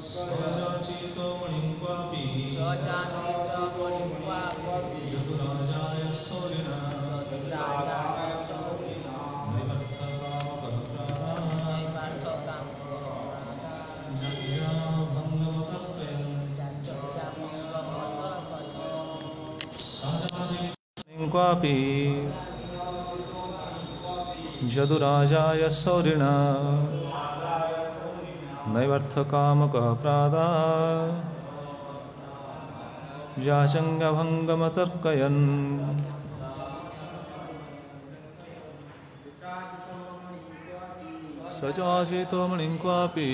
स्वजाचितो मणिङ्क्वापि जतुराजाय सौरिणा क्वापि जदुराजाय सौरिणा नैवर्थकामकः प्रादा जाचङ्गभङ्गमतर्कयन् सचाचितो मणिं क्वापि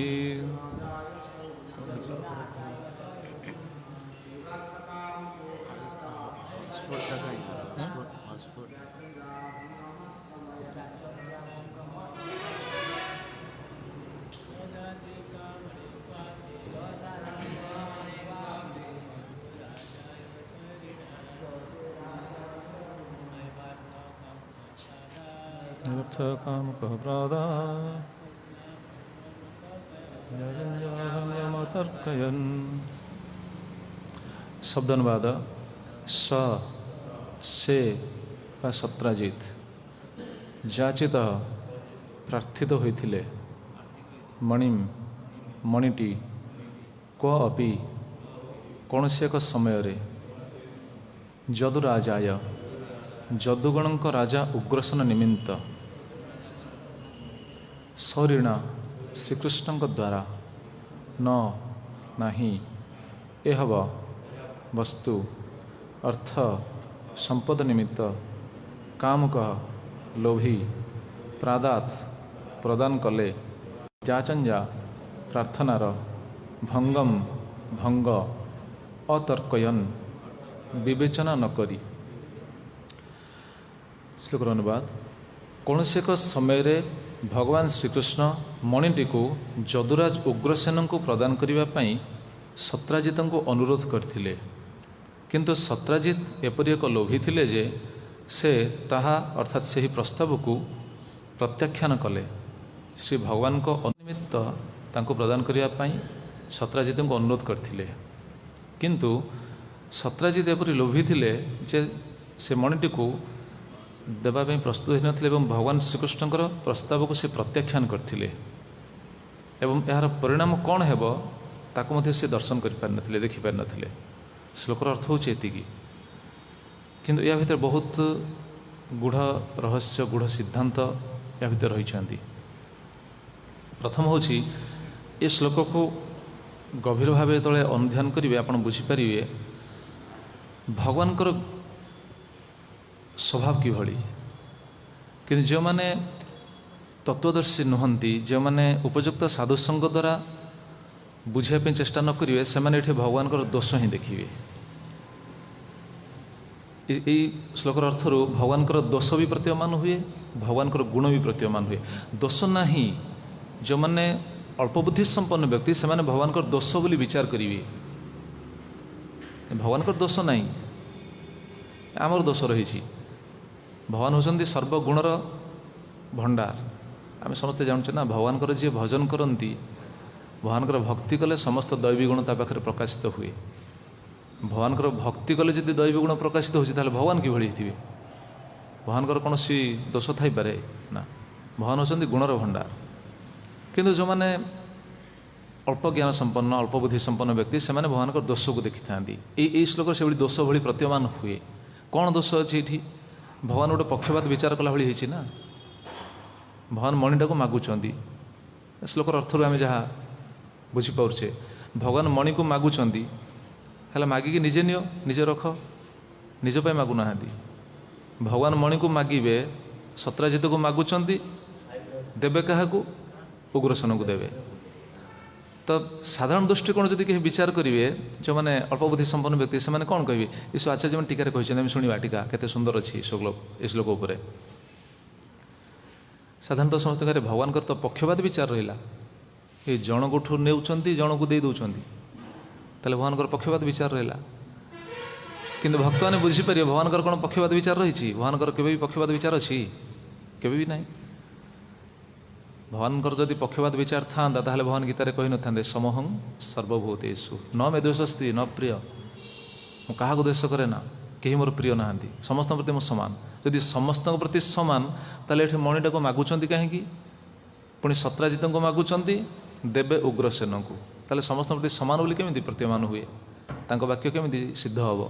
कामकः प्रादा तर्कयन्। शब्द अनुवाद स से ବା ସତ୍ରାଜିତ ଯାଚିତ ପ୍ରାର୍ଥିତ ହୋଇଥିଲେ ମଣିମ୍ ମଣିଟି କ୍ୱ ଅପି କୌଣସି ଏକ ସମୟରେ ଯଦୁରାଜାୟ ଯଦୁଗଣଙ୍କ ରାଜା ଉଗ୍ରସେନ ନିମିତ୍ତ ସୌରିଣ ଶ୍ରୀକୃଷ୍ଣଙ୍କ ଦ୍ୱାରା ନ ନାହିଁ ଏ ହେବ ବସ୍ତୁ ଅର୍ଥ ସମ୍ପଦ ନିମିତ୍ତ କାମୁକ ଲୋଭୀ ପ୍ରାଦାତ ପ୍ରଦାନ କଲେ ଯାଚଞ୍ଜା ପ୍ରାର୍ଥନାର ଭଙ୍ଗମ ଭଙ୍ଗ ଅତର୍କୟନ୍ ବିବେଚନା ନ କରି। ଶ୍ଲୋକର ଅନୁବାଦ କୌଣସି ଏକ ସମୟରେ ଭଗବାନ ଶ୍ରୀକୃଷ୍ଣ ମଣିଟିକୁ ଯଦୁରାଜ ଉଗ୍ରସେନଙ୍କୁ ପ୍ରଦାନ କରିବା ପାଇଁ ସତ୍ରାଜିତଙ୍କୁ ଅନୁରୋଧ କରିଥିଲେ, କିନ୍ତୁ ସତ୍ରାଜିତ ଏପରି ଏକ ଲୋଭୀ ଥିଲେ ଯେ ସେ ତାହା ଅର୍ଥାତ୍ ସେହି ପ୍ରସ୍ତାବକୁ ପ୍ରତ୍ୟାଖ୍ୟାନ କଲେ। ଶ୍ରୀ ଭଗବାନଙ୍କ ନିମିତ୍ତ ତାଙ୍କୁ ପ୍ରଦାନ କରିବା ପାଇଁ ସତ୍ରାଜିତଙ୍କୁ ଅନୁରୋଧ କରିଥିଲେ, କିନ୍ତୁ ସତ୍ରାଜିତ ଏପରି ଲୋଭୀ ଥିଲେ ଯେ ସେ ମଣିଟିକୁ ଦେବା ପାଇଁ ପ୍ରସ୍ତୁତ ହୋଇନଥିଲେ ଏବଂ ଭଗବାନ ଶ୍ରୀକୃଷ୍ଣଙ୍କର ପ୍ରସ୍ତାବକୁ ସେ ପ୍ରତ୍ୟାଖ୍ୟାନ କରିଥିଲେ ଏବଂ ଏହାର ପରିଣାମ କ'ଣ ହେବ ତାକୁ ମଧ୍ୟ ସେ ଦର୍ଶନ କରିପାରିନଥିଲେ, ଦେଖିପାରିନଥିଲେ। ଶ୍ଲୋକର ଅର୍ଥ ହେଉଛି ଏତିକି, କିନ୍ତୁ ଏହା ଭିତରେ ବହୁତ ଗୂଢ଼ ରହସ୍ୟ ଗୂଢ଼ ସିଦ୍ଧାନ୍ତ ଏହା ଭିତରେ ରହିଛନ୍ତି। ପ୍ରଥମ ହେଉଛି ଏ ଶ୍ଲୋକକୁ ଗଭୀର ଭାବେ ଯେତେବେଳେ ଅନୁଧ୍ୟାନ କରିବେ ଆପଣ ବୁଝିପାରିବେ ଭଗବାନଙ୍କର ସ୍ୱଭାବ କିଭଳି। କିନ୍ତୁ ଯେଉଁମାନେ ତତ୍ତ୍ୱଦର୍ଶୀ ନୁହନ୍ତି, ଯେଉଁମାନେ ଉପଯୁକ୍ତ ସାଧୁସଙ୍ଗ ଦ୍ୱାରା ବୁଝିବା ପାଇଁ ଚେଷ୍ଟା ନ କରିବେ ସେମାନେ ଏଠି ଭଗବାନଙ୍କର ଦୋଷ ହିଁ ଦେଖିବେ। ଏହି ଶ୍ଲୋକର ଅର୍ଥରୁ ଭଗବାନଙ୍କର ଦୋଷ ବି ପ୍ରତୀୟମାନ ହୁଏ, ଭଗବାନଙ୍କର ଗୁଣ ବି ପ୍ରତୀୟମାନ ହୁଏ। ଦୋଷ ନାହିଁ, ଯେଉଁମାନେ ଅଳ୍ପ ବୁଦ୍ଧି ସମ୍ପନ୍ନ ବ୍ୟକ୍ତି ସେମାନେ ଭଗବାନଙ୍କର ଦୋଷ ବୋଲି ବିଚାର କରିବେ। ଭଗବାନଙ୍କର ଦୋଷ ନାହିଁ, ଆମର ଦୋଷ ରହିଛି। ଭଗବାନ ହେଉଛନ୍ତି ସର୍ବଗୁଣର ଭଣ୍ଡାର। ଆମେ ସମସ୍ତେ ଜାଣୁଛେ ନା ଭଗବାନଙ୍କର ଯିଏ ଭଜନ କରନ୍ତି, ଭଗବାନଙ୍କର ଭକ୍ତି କଲେ ସମସ୍ତ ଦୈବୀ ଗୁଣ ତା ପାଖରେ ପ୍ରକାଶିତ ହୁଏ। ଭଗବାନଙ୍କର ଭକ୍ତି କଲେ ଯଦି ଦୈବୀ ଗୁଣ ପ୍ରକାଶିତ ହେଉଛି ତାହେଲେ ଭଗବାନ କିଭଳି ହେଇଥିବେ? ଭଗବାନଙ୍କର କୌଣସି ଦୋଷ ଥାଇପାରେ ନା, ଭଗବାନ ହେଉଛନ୍ତି ଗୁଣର ଭଣ୍ଡାର। କିନ୍ତୁ ଯେଉଁମାନେ ଅଳ୍ପ ଜ୍ଞାନ ସମ୍ପନ୍ନ ଅଳ୍ପ ବୁଦ୍ଧି ସମ୍ପନ୍ନ ବ୍ୟକ୍ତି ସେମାନେ ଭଗବାନଙ୍କର ଦୋଷକୁ ଦେଖିଥାନ୍ତି। ଏଇ ଶ୍ଲୋକରେ ସେଭଳି ଦୋଷ ଭଳି ପ୍ରତୀୟମାନ ହୁଏ। କ'ଣ ଦୋଷ ଅଛି ଏଠି? ଭଗବାନ ଗୋଟେ ପକ୍ଷପାତ ବିଚାର କଲା ଭଳି ହେଇଛି ନା। ଭଗବାନ ମଣିଟାକୁ ମାଗୁଛନ୍ତି, ଶ୍ଲୋକର ଅର୍ଥରୁ ଆମେ ଯାହା ବୁଝିପାରୁଛେ ଭଗବାନ ମଣିକୁ ମାଗୁଛନ୍ତି, ହେଲେ ମାଗିକି ନିଜେ ନିଅ, ନିଜେ ରଖ, ନିଜ ପାଇଁ ମାଗୁନାହାନ୍ତି। ଭଗବାନ ମଣିକୁ ମାଗିବେ, ସତ୍ରାଜିତକୁ ମାଗୁଛନ୍ତି, ଦେବେ କାହାକୁ? ଉଗ୍ରସେନକୁ ଦେବେ। ତ ସାଧାରଣ ଦୃଷ୍ଟିକୋଣ ଯଦି କେହି ବିଚାର କରିବେ, ଯେଉଁମାନେ ଅଳ୍ପ ବୁଦ୍ଧି ସମ୍ପନ୍ନ ବ୍ୟକ୍ତି ସେମାନେ କ'ଣ କହିବେ? ଈଶ୍ୱର ଆଚାର୍ଯ୍ୟମାନେ ଟୀକାରେ କହିଛନ୍ତି, ଆମେ ଶୁଣିବା ଟୀକା କେତେ ସୁନ୍ଦର ଅଛି ଏ ଶ୍ଲୋକ ଉପରେ। ସାଧାରଣତଃ ସମସ୍ତଙ୍କ ଭଗବାନଙ୍କର ତ ପକ୍ଷପାତ ବିଚାର ରହିଲା, ଏ ଜଣଙ୍କଠୁ ନେଉଛନ୍ତି ଜଣକୁ ଦେଇ ଦେଉଛନ୍ତି, ତାହେଲେ ଭଗବାନଙ୍କର ପକ୍ଷପାତ ବିଚାର ରହିଲା। କିନ୍ତୁ ଭକ୍ତମାନେ ବୁଝିପାରିବେ ଭଗବାନଙ୍କର କ'ଣ ପକ୍ଷପାତ ବିଚାର ରହିଛି? ଭଗବାନଙ୍କର କେବେ ବି ପକ୍ଷପାତ ବିଚାର ଅଛି? କେବେ ବି ନାହିଁ। ଭଗବାନଙ୍କର ଯଦି ପକ୍ଷପାତ ବିଚାର ଥାନ୍ତା ତାହେଲେ ଭଗବାନ ଗୀତାରେ କହିନଥାନ୍ତେ ସମହଂ ସର୍ବଭୂତେଷୁ ନ ମେ ଦ୍ୱେଷସ୍ତି ନ ପ୍ରିୟ। ମୁଁ କାହାକୁ ଦ୍ୱେଷ କରେ ନା, କେହି ମୋର ପ୍ରିୟ ନାହାନ୍ତି, ସମସ୍ତଙ୍କ ପ୍ରତି ମୁଁ ସମାନ। ଯଦି ସମସ୍ତଙ୍କ ପ୍ରତି ସମାନ ତାହେଲେ ଏଠି ମଣିଟାକୁ ମାଗୁଛନ୍ତି କାହିଁକି? ପୁଣି ସତ୍ରାଜିତଙ୍କୁ ମାଗୁଛନ୍ତି ଦେବେ ଉଗ୍ରସେନଙ୍କୁ। ତାହେଲେ ସମସ୍ତଙ୍କ ପ୍ରତି ସମାନ ବୋଲି କେମିତି ପ୍ରତୀୟମାନ ହୁଏ? ତାଙ୍କ ବାକ୍ୟ କେମିତି ସିଦ୍ଧ ହେବ?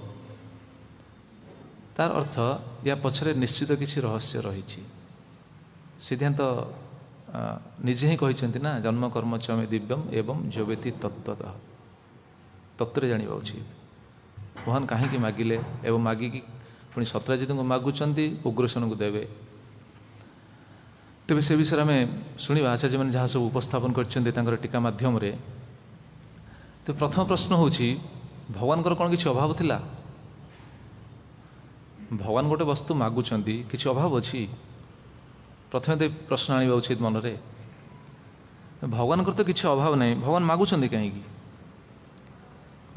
ତାର ଅର୍ଥ ୟା ପଛରେ ନିଶ୍ଚିତ କିଛି ରହସ୍ୟ ରହିଛି। ସିଦ୍ଧାନ୍ତ ନିଜେ ହିଁ କହିଛନ୍ତି ନା, ଜନ୍ମ କର୍ମ ଚ ମେ ଦିବ୍ୟମ୍ ଏବଂ ଯୋବେତି ତତ୍ତ୍ୱତଃ। ତତ୍ତ୍ୱରେ ଜାଣିବା ଉଚିତ ଭଗବାନ କାହିଁକି ମାଗିଲେ ଏବଂ ମାଗିକି ପୁଣି ସତ୍ରାଜିତଙ୍କୁ ମାଗୁଛନ୍ତି ଉଗ୍ରସେନଙ୍କୁ ଦେବେ। ତେବେ ସେ ବିଷୟରେ ଆମେ ଶୁଣିବା ଆଚାର୍ଯ୍ୟମାନେ ଯାହା ସବୁ ଉପସ୍ଥାପନ କରିଛନ୍ତି ତାଙ୍କର ଟୀକା ମାଧ୍ୟମରେ। ତ ପ୍ରଥମ ପ୍ରଶ୍ନ ହେଉଛି ଭଗବାନଙ୍କର କ'ଣ କିଛି ଅଭାବ ଥିଲା? ଭଗବାନ ଗୋଟେ ବସ୍ତୁ ମାଗୁଛନ୍ତି, କିଛି ଅଭାବ ଅଛି? ପ୍ରଥମେ ତ ପ୍ରଶ୍ନ ଆଣିବା ଉଚିତ ମନରେ। ଭଗବାନଙ୍କର ତ କିଛି ଅଭାବ ନାହିଁ, ଭଗବାନ ମାଗୁଛନ୍ତି କାହିଁକି?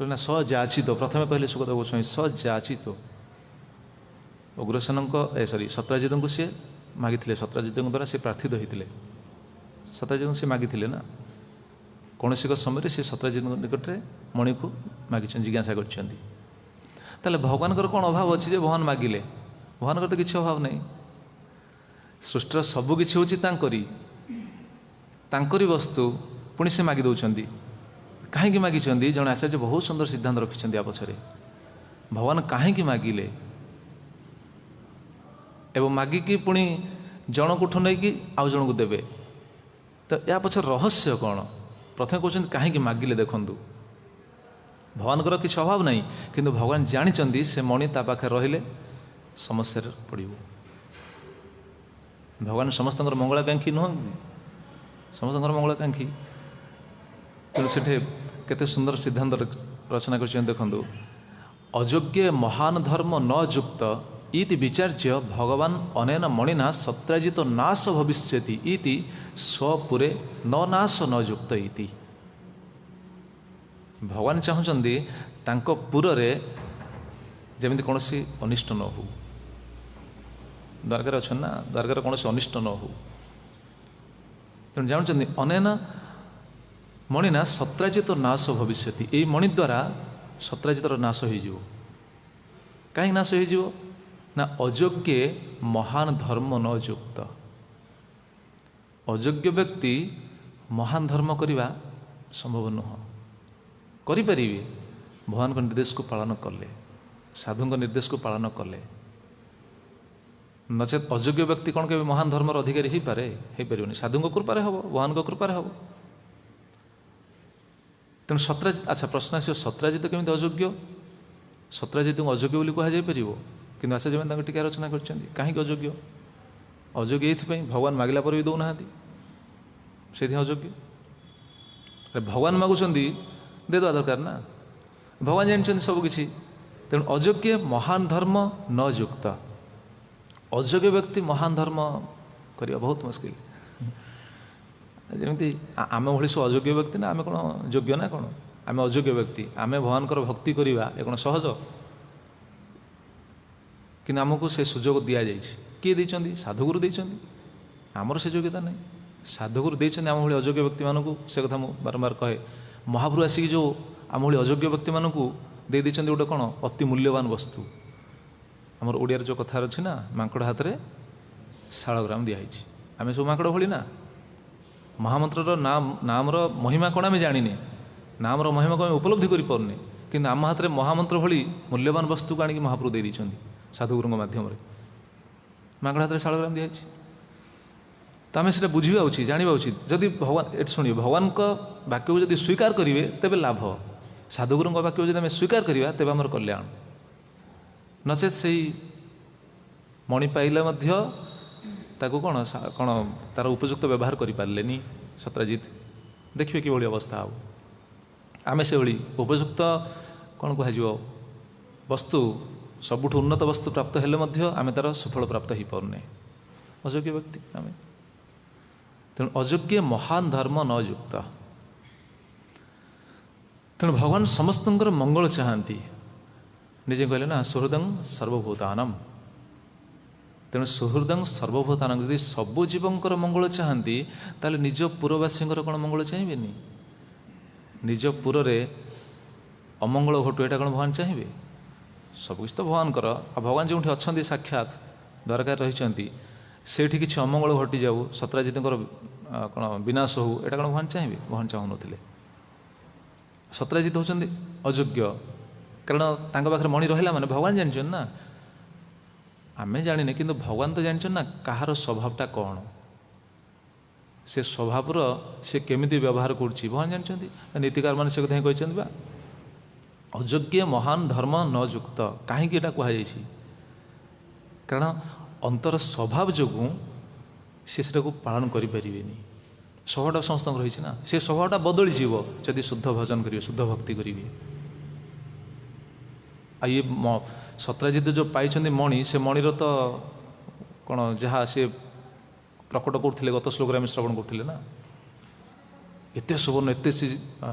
ନା ସଯାଚିତ, ପ୍ରଥମେ କହିଲେ ସୁଖଦେବ ଗୋସ୍ୱାମୀ ସଯାଚିତ। ଉଗ୍ରସେନଙ୍କ ସତ୍ରାଜିତଙ୍କୁ ସିଏ ମାଗିଥିଲେ, ସତ୍ରାଜିତଙ୍କ ଦ୍ୱାରା ସେ ପ୍ରାର୍ଥିତ ହୋଇଥିଲେ, ସତ୍ରାଜିତଙ୍କୁ ସେ ମାଗିଥିଲେ ନା। କୌଣସି ଏକ ସମୟରେ ସେ ସତ୍ରାଜିତଙ୍କ ନିକଟରେ ମଣିକୁ ମାଗିଛନ୍ତି, ଜିଜ୍ଞାସା କରିଛନ୍ତି। ତାହେଲେ ଭଗବାନଙ୍କର କ'ଣ ଅଭାବ ଅଛି ଯେ ଭଗବାନ ମାଗିଲେ? ଭଗବାନଙ୍କର ତ କିଛି ଅଭାବ ନାହିଁ। ସୃଷ୍ଟିର ସବୁ କିଛି ହେଉଛି ତାଙ୍କରି ବସ୍ତୁ, ପୁଣି ସେ ମାଗି ଦେଉଛନ୍ତି। କାହିଁକି ମାଗିଛନ୍ତି? ଜଣେ ଆଚାର୍ଯ୍ୟ ବହୁତ ସୁନ୍ଦର ସିଦ୍ଧାନ୍ତ ରଖିଛନ୍ତି ଆ ପଛରେ। ଭଗବାନ କାହିଁକି ମାଗିଲେ ଏବଂ ମାଗିକି ପୁଣି ଜଣଙ୍କଠୁ ନେଇକି ଆଉ ଜଣଙ୍କୁ ଦେବେ, ତ ୟା ପଛରେ ରହସ୍ୟ କ'ଣ? ପ୍ରଥମେ କହୁଛନ୍ତି କାହିଁକି ମାଗିଲେ। ଦେଖନ୍ତୁ, ଭଗବାନଙ୍କର କିଛି ଅଭାବ ନାହିଁ, କିନ୍ତୁ ଭଗବାନ ଜାଣିଛନ୍ତି ସେ ମଣି ତା ପାଖରେ ରହିଲେ ସମସ୍ୟାରେ ପଡ଼ିବ। ଭଗବାନ ସମସ୍ତଙ୍କର ମଙ୍ଗଳାକାଂକ୍ଷୀ ନୁହନ୍ତି, ସମସ୍ତଙ୍କର ମଙ୍ଗଳାକାଂକ୍ଷୀ। ତେଣୁ ସେଠି କେତେ ସୁନ୍ଦର ସିଦ୍ଧାନ୍ତ ରଚନା କରିଛନ୍ତି ଦେଖନ୍ତୁ। ଅଯୋଗ୍ୟ ମହାନ ଧର୍ମ ନ ଯୁକ୍ତ ଇତି ବିଚାର୍ଯ୍ୟ ଭଗବାନ ଅନେନ ମଣିନା ସତ୍ରାଜିତ ନାଶ ଭବିଷ୍ୟତି ଇତି ସ୍ୱପୁରେ ନ ନାଶ ନ ଯୁକ୍ତ ଇତି। ଭଗବାନ ଚାହୁଁଛନ୍ତି ତାଙ୍କ ପୁରରେ ଯେମିତି କୌଣସି ଅନିଷ୍ଟ ନ ହଉ। ଦ୍ୱାରକାରେ ଅଛନ୍ତି ନା, ଦ୍ୱାରକାରେ କୌଣସି ଅନିଷ୍ଟ ନ ହଉ। ତେଣୁ ଜାଣୁଛନ୍ତି ଅନେନ ମଣିନା ସତ୍ରାଜିତ ନାଶ ଭବିଷ୍ୟତି, ଏଇ ମଣି ଦ୍ୱାରା ସତ୍ରାଜିତର ନାଶ ହୋଇଯିବ। କାହିଁକି ନାଶ ହୋଇଯିବ? ନା ଅଯୋଗ୍ୟ ମହାନ ଧର୍ମ ନ ଯୁକ୍ତ। ଅଯୋଗ୍ୟ ବ୍ୟକ୍ତି ମହାନ ଧର୍ମ କରିବା ସମ୍ଭବ ନୁହଁ। କରିପାରିବେ ଭଗବାନଙ୍କ ନିର୍ଦ୍ଦେଶକୁ ପାଳନ କଲେ, ସାଧୁଙ୍କ ନିର୍ଦ୍ଦେଶକୁ ପାଳନ କଲେ। ନଚେତ୍ ଅଯୋଗ୍ୟ ବ୍ୟକ୍ତି କ'ଣ କେବେ ମହାନ ଧର୍ମର ଅଧିକାରୀ ହେଇପାରେ? ହେଇପାରିବନି। ସାଧୁଙ୍କ କୃପାରେ ହେବ, ଭଗବାନଙ୍କ କୃପାରେ ହେବ। ତେଣୁ ସତ୍ରାଜିତ, ଆଚ୍ଛା ପ୍ରଶ୍ନ ଆସିବ ସତ୍ରାଜିତ କେମିତି ଅଯୋଗ୍ୟ? ସତ୍ରାଜିତଙ୍କୁ ଅଯୋଗ୍ୟ ବୋଲି କୁହାଯାଇପାରିବ? କିନ୍ତୁ ଆଚାର୍ଯ୍ୟମାନେ ତାଙ୍କ ଟୀକା ରଚନା କରିଛନ୍ତି କାହିଁକି ଅଯୋଗ୍ୟ? ଅଯୋଗ୍ୟ ଏଇଥିପାଇଁ ଭଗବାନ ମାଗିଲା ପରେ ବି ଦେଉନାହାନ୍ତି, ସେଇଥିପାଇଁ ଅଯୋଗ୍ୟ। ଭଗବାନ ମାଗୁଛନ୍ତି ଦେଇଦେବା ଦରକାର ନା, ଭଗବାନ ଜାଣିଛନ୍ତି ସବୁକିଛି। ତେଣୁ ଅଯୋଗ୍ୟ ମହାନ ଧର୍ମ ନ ଯୁକ୍ତ। ଅଯୋଗ୍ୟ ବ୍ୟକ୍ତି ମହାନ ଧର୍ମ କରିବା ବହୁତ ମୁସ୍କିଲ। ଯେମିତି ଆମେ ଭଳି ସବୁ ଅଯୋଗ୍ୟ ବ୍ୟକ୍ତି ନା, ଆମେ କ'ଣ ଯୋଗ୍ୟ ନା କ'ଣ? ଆମେ ଅଯୋଗ୍ୟ ବ୍ୟକ୍ତି, ଆମେ ଭଗବାନଙ୍କର ଭକ୍ତି କରିବା ଏ କ'ଣ ସହଜ? କିନ୍ତୁ ଆମକୁ ସେ ସୁଯୋଗ ଦିଆଯାଇଛି। କିଏ ଦେଇଛନ୍ତି? ସାଧୁଗୁରୁ ଦେଇଛନ୍ତି। ଆମର ସେ ଯୋଗ୍ୟତା ନାହିଁ। ସାଧୁଗୁରୁ ଦେଇଛନ୍ତି ଆମ ଭଳି ଅଯୋଗ୍ୟ ବ୍ୟକ୍ତିମାନଙ୍କୁ। ସେ କଥା ମୁଁ ବାରମ୍ବାର କହେ, ମହାପ୍ରଭୁ ଆସିକି ଯେଉଁ ଆମ ଭଳି ଅଯୋଗ୍ୟ ବ୍ୟକ୍ତିମାନଙ୍କୁ ଦେଇଛନ୍ତି ଗୋଟେ କ'ଣ ଅତି ମୂଲ୍ୟବାନ ବସ୍ତୁ। ଆମର ଓଡ଼ିଆରେ ଯେଉଁ କଥାରେ ଅଛି ନା, ମାଙ୍କଡ଼ ହାତରେ ଶାଳଗ୍ରାମ ଦିଆହେଇଛି। ଆମେ ସବୁ ମାଙ୍କଡ଼ ଭଳି ନା। ମହାମନ୍ତ୍ରର ନାମର ମହିମା କ'ଣ ଆମେ ଜାଣିନେ, ନାମର ମହିମାକୁ ଆମେ ଉପଲବ୍ଧି କରିପାରୁନେ, କିନ୍ତୁ ଆମ ହାତରେ ମହାମନ୍ତ୍ର ଭଳି ମୂଲ୍ୟବାନ ବସ୍ତୁକୁ ଆଣିକି ମହାପ୍ରଭୁ ଦେଇ ଦେଇଛନ୍ତି ସାଧୁଗୁରୁଙ୍କ ମାଧ୍ୟମରେ। ମାଙ୍କଡ଼ ହାତରେ ଶାଳଗ୍ରାମ ଦିଆହେଇଛି। ତ ଆମେ ସେଇଟା ବୁଝିବା ଉଚିତ, ଜାଣିବା ଉଚିତ। ଯଦି ଭଗବାନ ଏଠି ଶୁଣିବେ, ଭଗବାନଙ୍କ ବାକ୍ୟକୁ ଯଦି ସ୍ୱୀକାର କରିବେ ତେବେ ଲାଭ, ସାଧୁଗୁରୁଙ୍କ ବାକ୍ୟକୁ ଯଦି ଆମେ ସ୍ୱୀକାର କରିବା ତେବେ ଆମର କଲ୍ୟାଣ। ନଚେତ୍ ସେଇ ମଣି ପାଇଲେ ମଧ୍ୟ ତାକୁ କ'ଣ ତାର ଉପଯୁକ୍ତ ବ୍ୟବହାର କରିପାରିଲେନି ସତ୍ରାଜିତ। ଦେଖିବେ କିଭଳି ଅବସ୍ଥା ହେବ। ଆମେ ସେଭଳି ଉପଯୁକ୍ତ କ'ଣ କୁହାଯିବ ବସ୍ତୁ, ସବୁଠୁ ଉନ୍ନତ ବସ୍ତୁ ପ୍ରାପ୍ତ ହେଲେ ମଧ୍ୟ ଆମେ ତାର ସୁଫଳ ପ୍ରାପ୍ତ ହୋଇପାରୁନେ, ଅଯୋଗ୍ୟ ବ୍ୟକ୍ତି ଆମେ। ତେଣୁ ଅଯୋଗ୍ୟ ମହାନ ଧର୍ମ ନ ଯୁକ୍ତ। ତେଣୁ ଭଗବାନ ସମସ୍ତଙ୍କର ମଙ୍ଗଳ ଚାହାନ୍ତି। ନିଜେ କହିଲେ ନା, ସୁହୃଦଂ ସର୍ବଭୂତାନମ୍। तेणु सुहृदं सर्वभूतानां यदि सबु जीवंकर मंगल चाहती ताले निज पुरवासींकर कौन मंगल चाहिए निज पुर रे अमंगल घटू एटा कौन भगवान चाहिए सबकिछ तो भगवान कर भगवान जो अच्छा साक्षात द्वारका रही सेठी किसी अमंगल घटी जाऊ सत्राजित कौन विनाश हो एटा कौन भगवान चाहिए भगवान चाहून सत्राजित होती अयोग्य कारण तांका पाखरे मणि रहिला माने भगवान जानछन ना आमे जानिने किंतु भगवान तो जानछन ना कहार स्वभावटा कौन से स्वभावर से केमिति व्यवहार करुच्ची भगवान जानछन्ति नीतिकार मान से कथा कहछन्ति बा अयोग्य महान धर्म न युक्त कहीं एटा कहुई कारण अंतर स्वभाव जो से पालन करें स्वभावटा समस्त रही ना से स्वभावटा बदली जीव जदि शुद्ध भजन करेंगे शुद्ध भक्ति करेंगे आ ये सत्राजित जो पाई मणि से मणिर तो कौन जहाँ से प्रकट करते गत श्लोक आम श्रवण करते ना एत सुवर्ण एत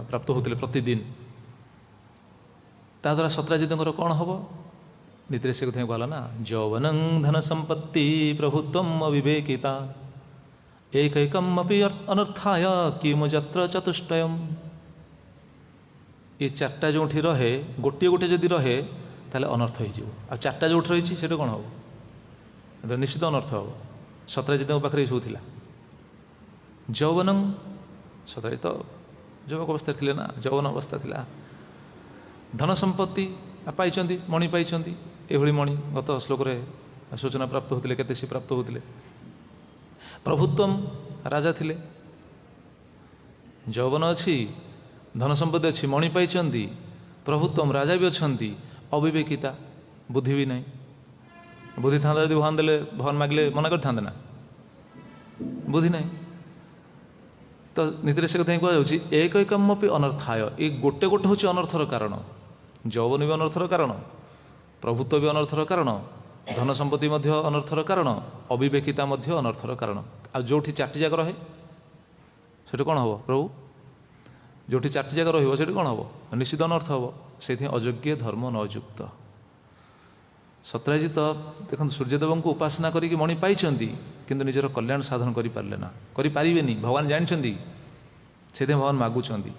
प्राप्त होते प्रतिदिन ता द्वारा सत्राजित कौन हम नीति से कथा कहला ना यौवनं धन संपत्ति प्रभुत्व अविवेकिता एकैकमपि अनर्थाय किमु जत्र चतुष्टयम् ये चार्टा जो रहे गोटे गोटे जदि रहे ताले अनर्थ हो चार्टा जो रही से कौन हम निश्चित अनर्थ हम सत्राजित पाखे सब था यौवनं सत्राजित युवक अवस्था थे ना यौवन अवस्था था धन संपत्ति पाई मणि पाई एभली मणि गत श्लोक सूचना प्राप्त होते केते सी प्राप्त होते प्रभुत्व राजा थिले यौवन अच्छी धन संपत्ति अच्छी मणि पाई प्रभुत्व राजा भी अच्छा अविवेकिता बुद्धि भी नहीं बुद्धि था यदि भगवान देले भगवान मागिले मना कर ना बुद्धि नहीं तो नीति से कथा कहुच्छी एक एकमपि अनर्थाय ये गोटे गोटे हूँ अनर्थर कारण यौवन भी अनर्थर कारण प्रभुत्व भी अनर्थर कारण धन संपत्ति अनर्थर कारण अविवेकिता अनर्थर कारण आ जो चार्टी जाक रहे से कौन हम प्रभु जो चार्टी जाक रही कौन हम निश्चित अनर्थ हम से अयोग्य धर्म नयुक्त सत्राजित देखो सूर्यदेव को उपासना करके मणि पाई किंतु निजर कल्याण साधन करें ना करें भगवान जानते से भगवान मागुंट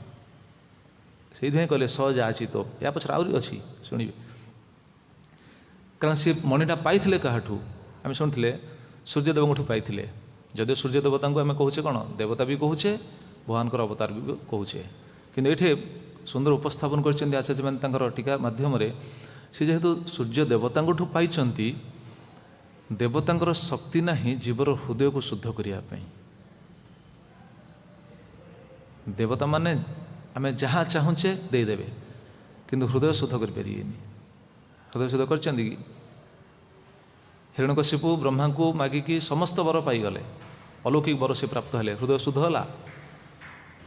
से कहले सजाची तो या पचर आहरी अच्छी शुणे कारण सी मणिटा पाई कहाठू आम शुणुले सूर्यदेव पाई जदि सूर्यदेवता को आम कहूचे कौन देवता भी कहूचे भगवान अवतार भी कहूचे कि ये सुंदर उपस्थापन कर आचार्य मैंने टीका मध्यम से जेहेतु सूर्य देवता पाई देवता शक्ति ना जीवर हृदय को शुद्ध करने देवता माने आम जहाँ चाहूचे देदेवे किंतु हृदय शुद्ध करें हृदय शुद्ध कर हिरण्यकशिपु ब्रह्मा को मागिकी समस्त वर पाईगले अलौकिक वर से प्राप्त हेले हृदय शुद्ध है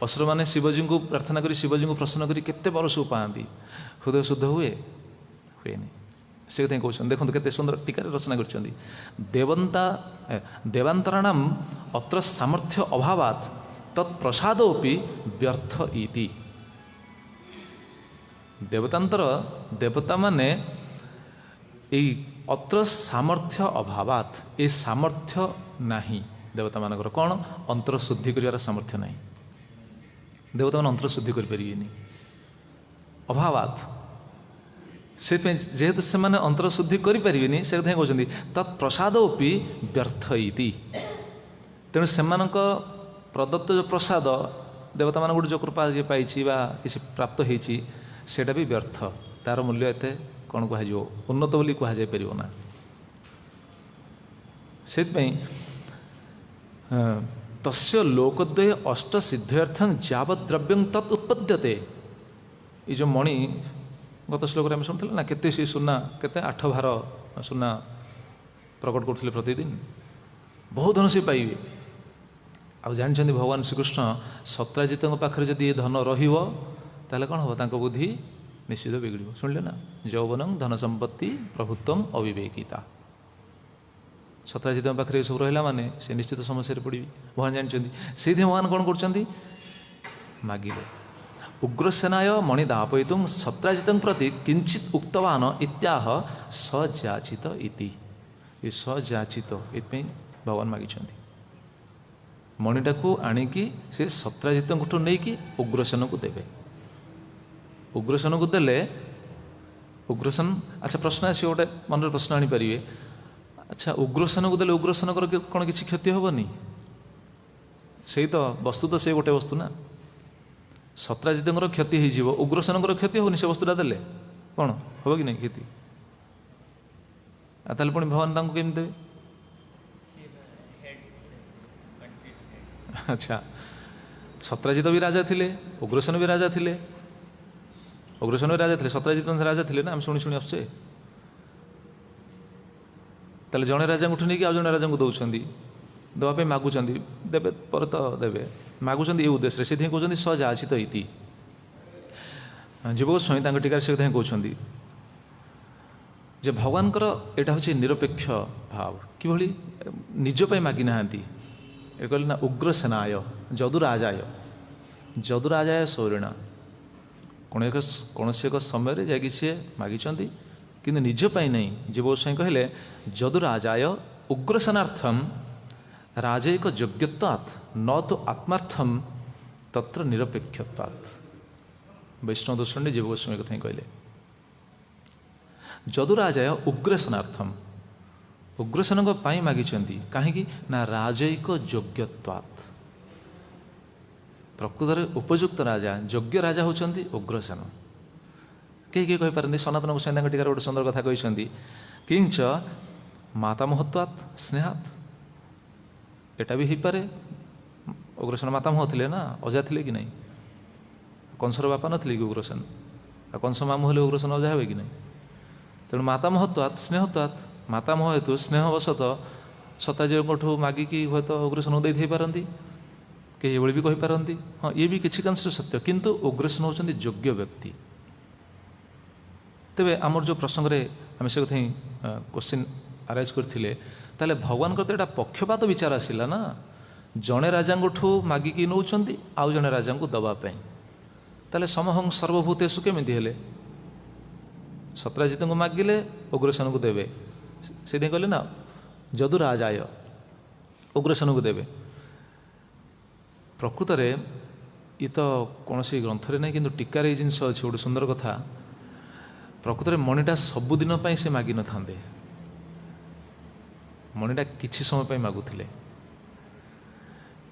असुर मैंने शिवजी को प्रार्थना कर शिवजी को प्रश्न कर केते वर सब पाती हृदय शुद्ध हुए से कथा कहते देखो केते सुंदर टीका रचना कर देवांतराणाम अत्र सामर्थ्य अभावात तत्प्रसादोपि व्यर्थ इति देवतांतर देवता माने अत्र सामर्थ्य अभावात ये सामर्थ्य नहीं देवता मानकर कौन अंतर शुद्धि कर सामर्थ्य नहीं देवता मान अंतर शुद्धि करें अभावात से जेहेतु से मैंने अंतर शुद्धि करें से कथा कहते तत्प्रसादोपि व्यर्थ इति तेणु से प्रदत्त जो प्रसाद देवता मान जो कृपा जी पाई किसी प्राप्त होती सेटा भी व्यर्थ तार मूल्य एत कौन कह उन्नत बोली कहुई पारना से तस्य लोकोदय अष्ट सिद्ध्यर्थं यावत् द्रव्यं तत् उत्पद्यते ये जो मणि गत श्लोक आम शुणुले ना केते सी सुना केते 8 भार सुना प्रकट करते प्रतिदिन बहुत धन से पाइबे आ जानते भगवान श्रीकृष्ण सत्राजित पाखे जदि ये धन रहा कौन हम तांको बुद्धि निश्चित बिगड़ शुणिले ना यौवनं धन संपत्ति प्रभुत्व अविवेकिता सत्राजित पाखे सब रहा माने से निश्चित समस्या पड़ी भगवान जानते से भगवान कौन कर मागिले उग्रसेनाय मणि दापयितुं सत्राजितं प्रति किंचित उक्तवान इत्याह सजाचित इति ये सजाचित ये भगवान मागिଛନ୍ତି मणिटा को आणिकी से सत्राजित नहीं कि उग्रसेन को देवे उग्रसेन को देले उग्रसेन अच्छा प्रश्न आस गोटे मन प्रश्न आनीपर अच्छा उग्रसेन को देले उग्रसेन कौन किसी क्षति हेनी से तो वस्तु तो से गोटे वस्तु ना सत्राजित क्षति हो उग्रसेन क्षति होनी से वस्तुटा देले कौन हम कि नहीं क्षति ताल पुणी भगवान केमी देवे अच्छा सत्राजित भी राजा थिले उग्रसेन भी राजा थिले उग्रसेन भी राजा थिले सत्राजित राजा थिले ना आम शुणी शुणी आसुचे ताले जड़े राजा उठू नहीं आउ जड़े राजा को दौरान देवाई मागुंट देवे पर तो देवे मागुंट ये उद्देश्य से कहते सजाचित इति जीव गोस्वामी टीकार से कहते जे भगवानकर यहाँ हूँ निरपेक्ष भाव कि निजपाई मागी ना ये कहले ना उग्रसेनाय जदुराजाय जदुराजाय सौरिण कौन से एक समय जा सी मागी कि निजपाई नहीं जीव गोस्वामी कहले जदुराजाय उग्रसेनार्थम राजैक योग्यत्वात् न तो आत्मार्थम तत्र निरपेक्षत्वात् वैष्णव दूषण जीव गोस्वामी कथा कहले जदुराजाय उग्रसेनार्थम उग्रसेन मागी कहीं ना राजैक योग्यत्वात् प्रकृत उपयुक्त राजा योग्य राजा होती उग्रसेन कई कई कहींपारती सनातन गोस्वामी टीकार गोटे सुंदर कथा कहते किंच मातामहत्वात् स्नेहात् एटा भी पारे उग्रसेन मातामह थे ना अजा थे कि नहीं कंसर बापा नी कि उग्रसेन आ कंस मामू हेले उग्रसेन अजा हे कि नहीं तेणु मातामहत्वात् स्नेहत्वात् मातामह हेतु स्नेहवशत सताजीठू मागिकी हे तो उग्रसेन दे पारती कई ये भी कहींपारती हाँ ये भी किसी कांश सत्य किंतु उग्रसेन होती योग्य व्यक्ति तेरे आमर जो प्रसंग आम से कथा क्वेश्चन आराइज करते ताले भगवान तो यहाँ पक्षपात विचार आसला ना जड़े राजा मागिकी नौ आउ जड़े राजा को दवापाई ताले समहं सर्वभूतेषु केमी हेले सत्राजित को मागिले उग्रसेन को देवे से कहले ना जदुराजाय उग्रसेन को देवे प्रकृत ये तो कौन से ग्रंथ नहीं कि टीकार ये जिनस अच्छे गोटे सुंदर कथा प्रकृत मणिटा सबुदिन से मागि न था मणिटा किसी समय मागुले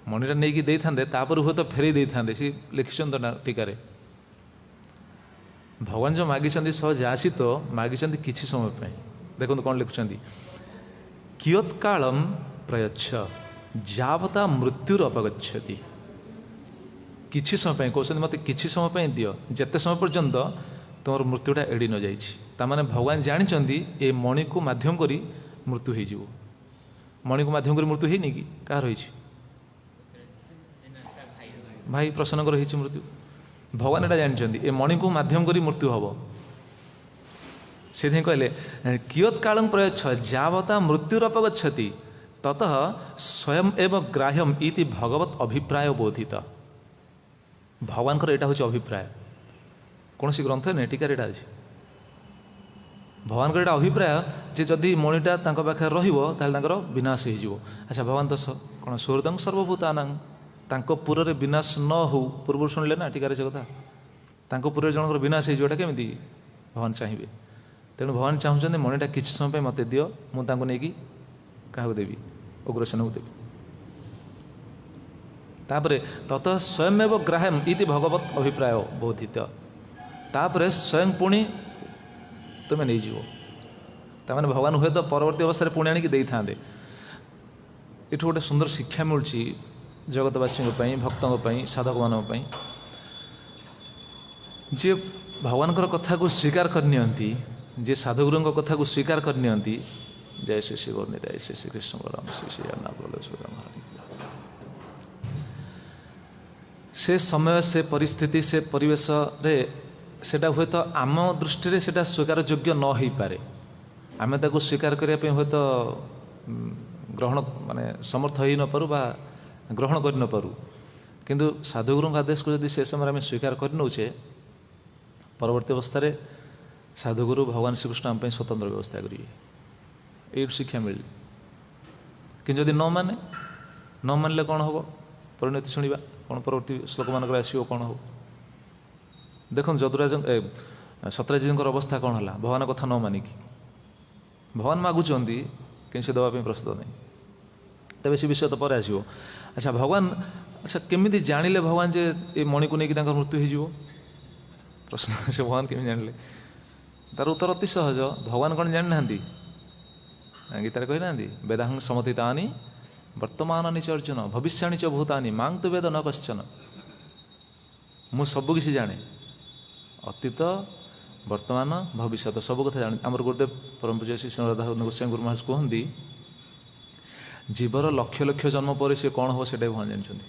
मणिटा नहीं दे था हे तो फेरे दे था सी लिखिं ना टीकार भगवान जो मागी सहजासी तो मागी किसी समय देखो कौन लिखुं कियत्कालम प्रयच्छ जावता मृत्युर अपगछति किसी समय कहते मत किसी समय दियो जिते समय पर्यंत तुम मृत्युटा एड़ी न जाने भगवान जानते ये मणि को मध्यम कर मृत्यु हो मणि को मध्यम कर मृत्यु है कि कह रही भाई प्रसन्न रही मृत्यु भगवान एटा जानते ये मणि को मध्यम कर मृत्यु हम से कहले कियत्कालं प्रयच्छ जावता मृत्युरपगछति ततः स्वयं एवं ग्राह्यम इति भगवत अभिप्राय बोधित भगवान यहाँ हूँ अभिप्राय कौन सी ग्रंथ नहीं टीकार यहाँ अच्छे भगवान यहाँ अभिप्राय जे जदि मणिटा पाखे रहा विनाश हो अच्छा भगवान तो कौन सुहृदं सर्वभूतानां पुर विनाश न हो पूर्व शुणिले ना टीकार से कथा पुर जनकर विनाश होटा केमी भगवान चाहिए तेणु भगवान चाहते मणिटा किसी समय मत दियो मुझे नहीं क्या देवी उग्रसेन को देवी तापर ततः स्वयं ग्राह्यम इति भगवत अभिप्राय बोधित तापर स्वयं पुणी तुम्हें नहीं जीव ताने भगवान हुए तो परवर्ती अवस्था पुणी आणिक दे था ये गोटे सुंदर शिक्षा मिलूँ जगतवासी भक्तों साधक मानी जे भगवान कथा को स्वीकार करनी जे साधुगुरु कथा को स्वीकार करनी जय श्री श्री गौर जय श्री श्री कृष्ण राम श्री श्री से समय से परिस्थिति से परिवेश रे सेटा हुए तो आम दृष्टि से स्वीकार योग्य न हो पारे आम स्वीकार करने हुए तो ग्रहण माने समर्थ हो न पारू बा ग्रहण कर न पारू किंतु साधुगुरु आदेश को यदि से समय आम स्वीकार कर नौचे परवर्ती अवस्था साधुगुरु भगवान श्रीकृष्ण आम स्वतंत्र व्यवस्था करेंगे ଏଇଠୁ ଶିକ୍ଷା ମିଳିଲେ। କିନ୍ତୁ ଯଦି ନ ମାନିଲେ କ'ଣ ହେବ? ପରିଣତି ଶୁଣିବା କ'ଣ ପରବର୍ତ୍ତୀ ଶ୍ଲୋକମାନଙ୍କର ଆସିବ କ'ଣ ହେବ। ଦେଖନ୍ତୁ ସତ୍ୟଜିତଙ୍କର ଅବସ୍ଥା କ'ଣ ହେଲା ଭଗବାନ କଥା ନ ମାନିକି। ଭଗବାନ ମାଗୁଛନ୍ତି କିନ୍ତୁ ସେ ଦେବା ପାଇଁ ପ୍ରସ୍ତୁତ ନାହିଁ। ତେବେ ସେ ବିଷୟ ତ ପରେ ଆସିବ। ଆଚ୍ଛା କେମିତି ଜାଣିଲେ ଭଗବାନ ଯେ ଏ ମଣିକୁ ନେଇକି ତାଙ୍କର ମୃତ୍ୟୁ ହେଇଯିବ? ପ୍ରଶ୍ନ ସେ ଭଗବାନ କେମିତି ଜାଣିଲେ? ତାର ଉତ୍ତର ଅତି ସହଜ। ଭଗବାନ କ'ଣ ଜାଣିନାହାନ୍ତି? ଗୀତାରେ କହିନାହାନ୍ତି ବେଦାହଂ ସମତୀତାନି ବର୍ତ୍ତମାନାନି ଚ ଅର୍ଜୁନ ଭବିଷ୍ୟାଣି ଚ ଭୂତାନି ମାଂ ତୁ ବେଦ ନ କଶ୍ଚନ। ମୁଁ ସବୁ କିଛି ଜାଣେ, ଅତୀତ ବର୍ତ୍ତମାନ ଭବିଷ୍ୟତ ସବୁ କଥା ଜାଣେ। ଆମର ଗୁରୁଦେବ ପରମ ପୂଜ୍ୟ ଶ୍ରୀ ରାଧାକୃଷ୍ଣ ଗୋସ୍ୱାମୀ ଗୁରୁ ମହାରାଜ କୁହନ୍ତି ଜୀବର ଲକ୍ଷ ଲକ୍ଷ ଜନ୍ମ ପରେ ସେ କ'ଣ ହେବ ସେଇଟା ଭଗବାନ ଜାଣିଛନ୍ତି।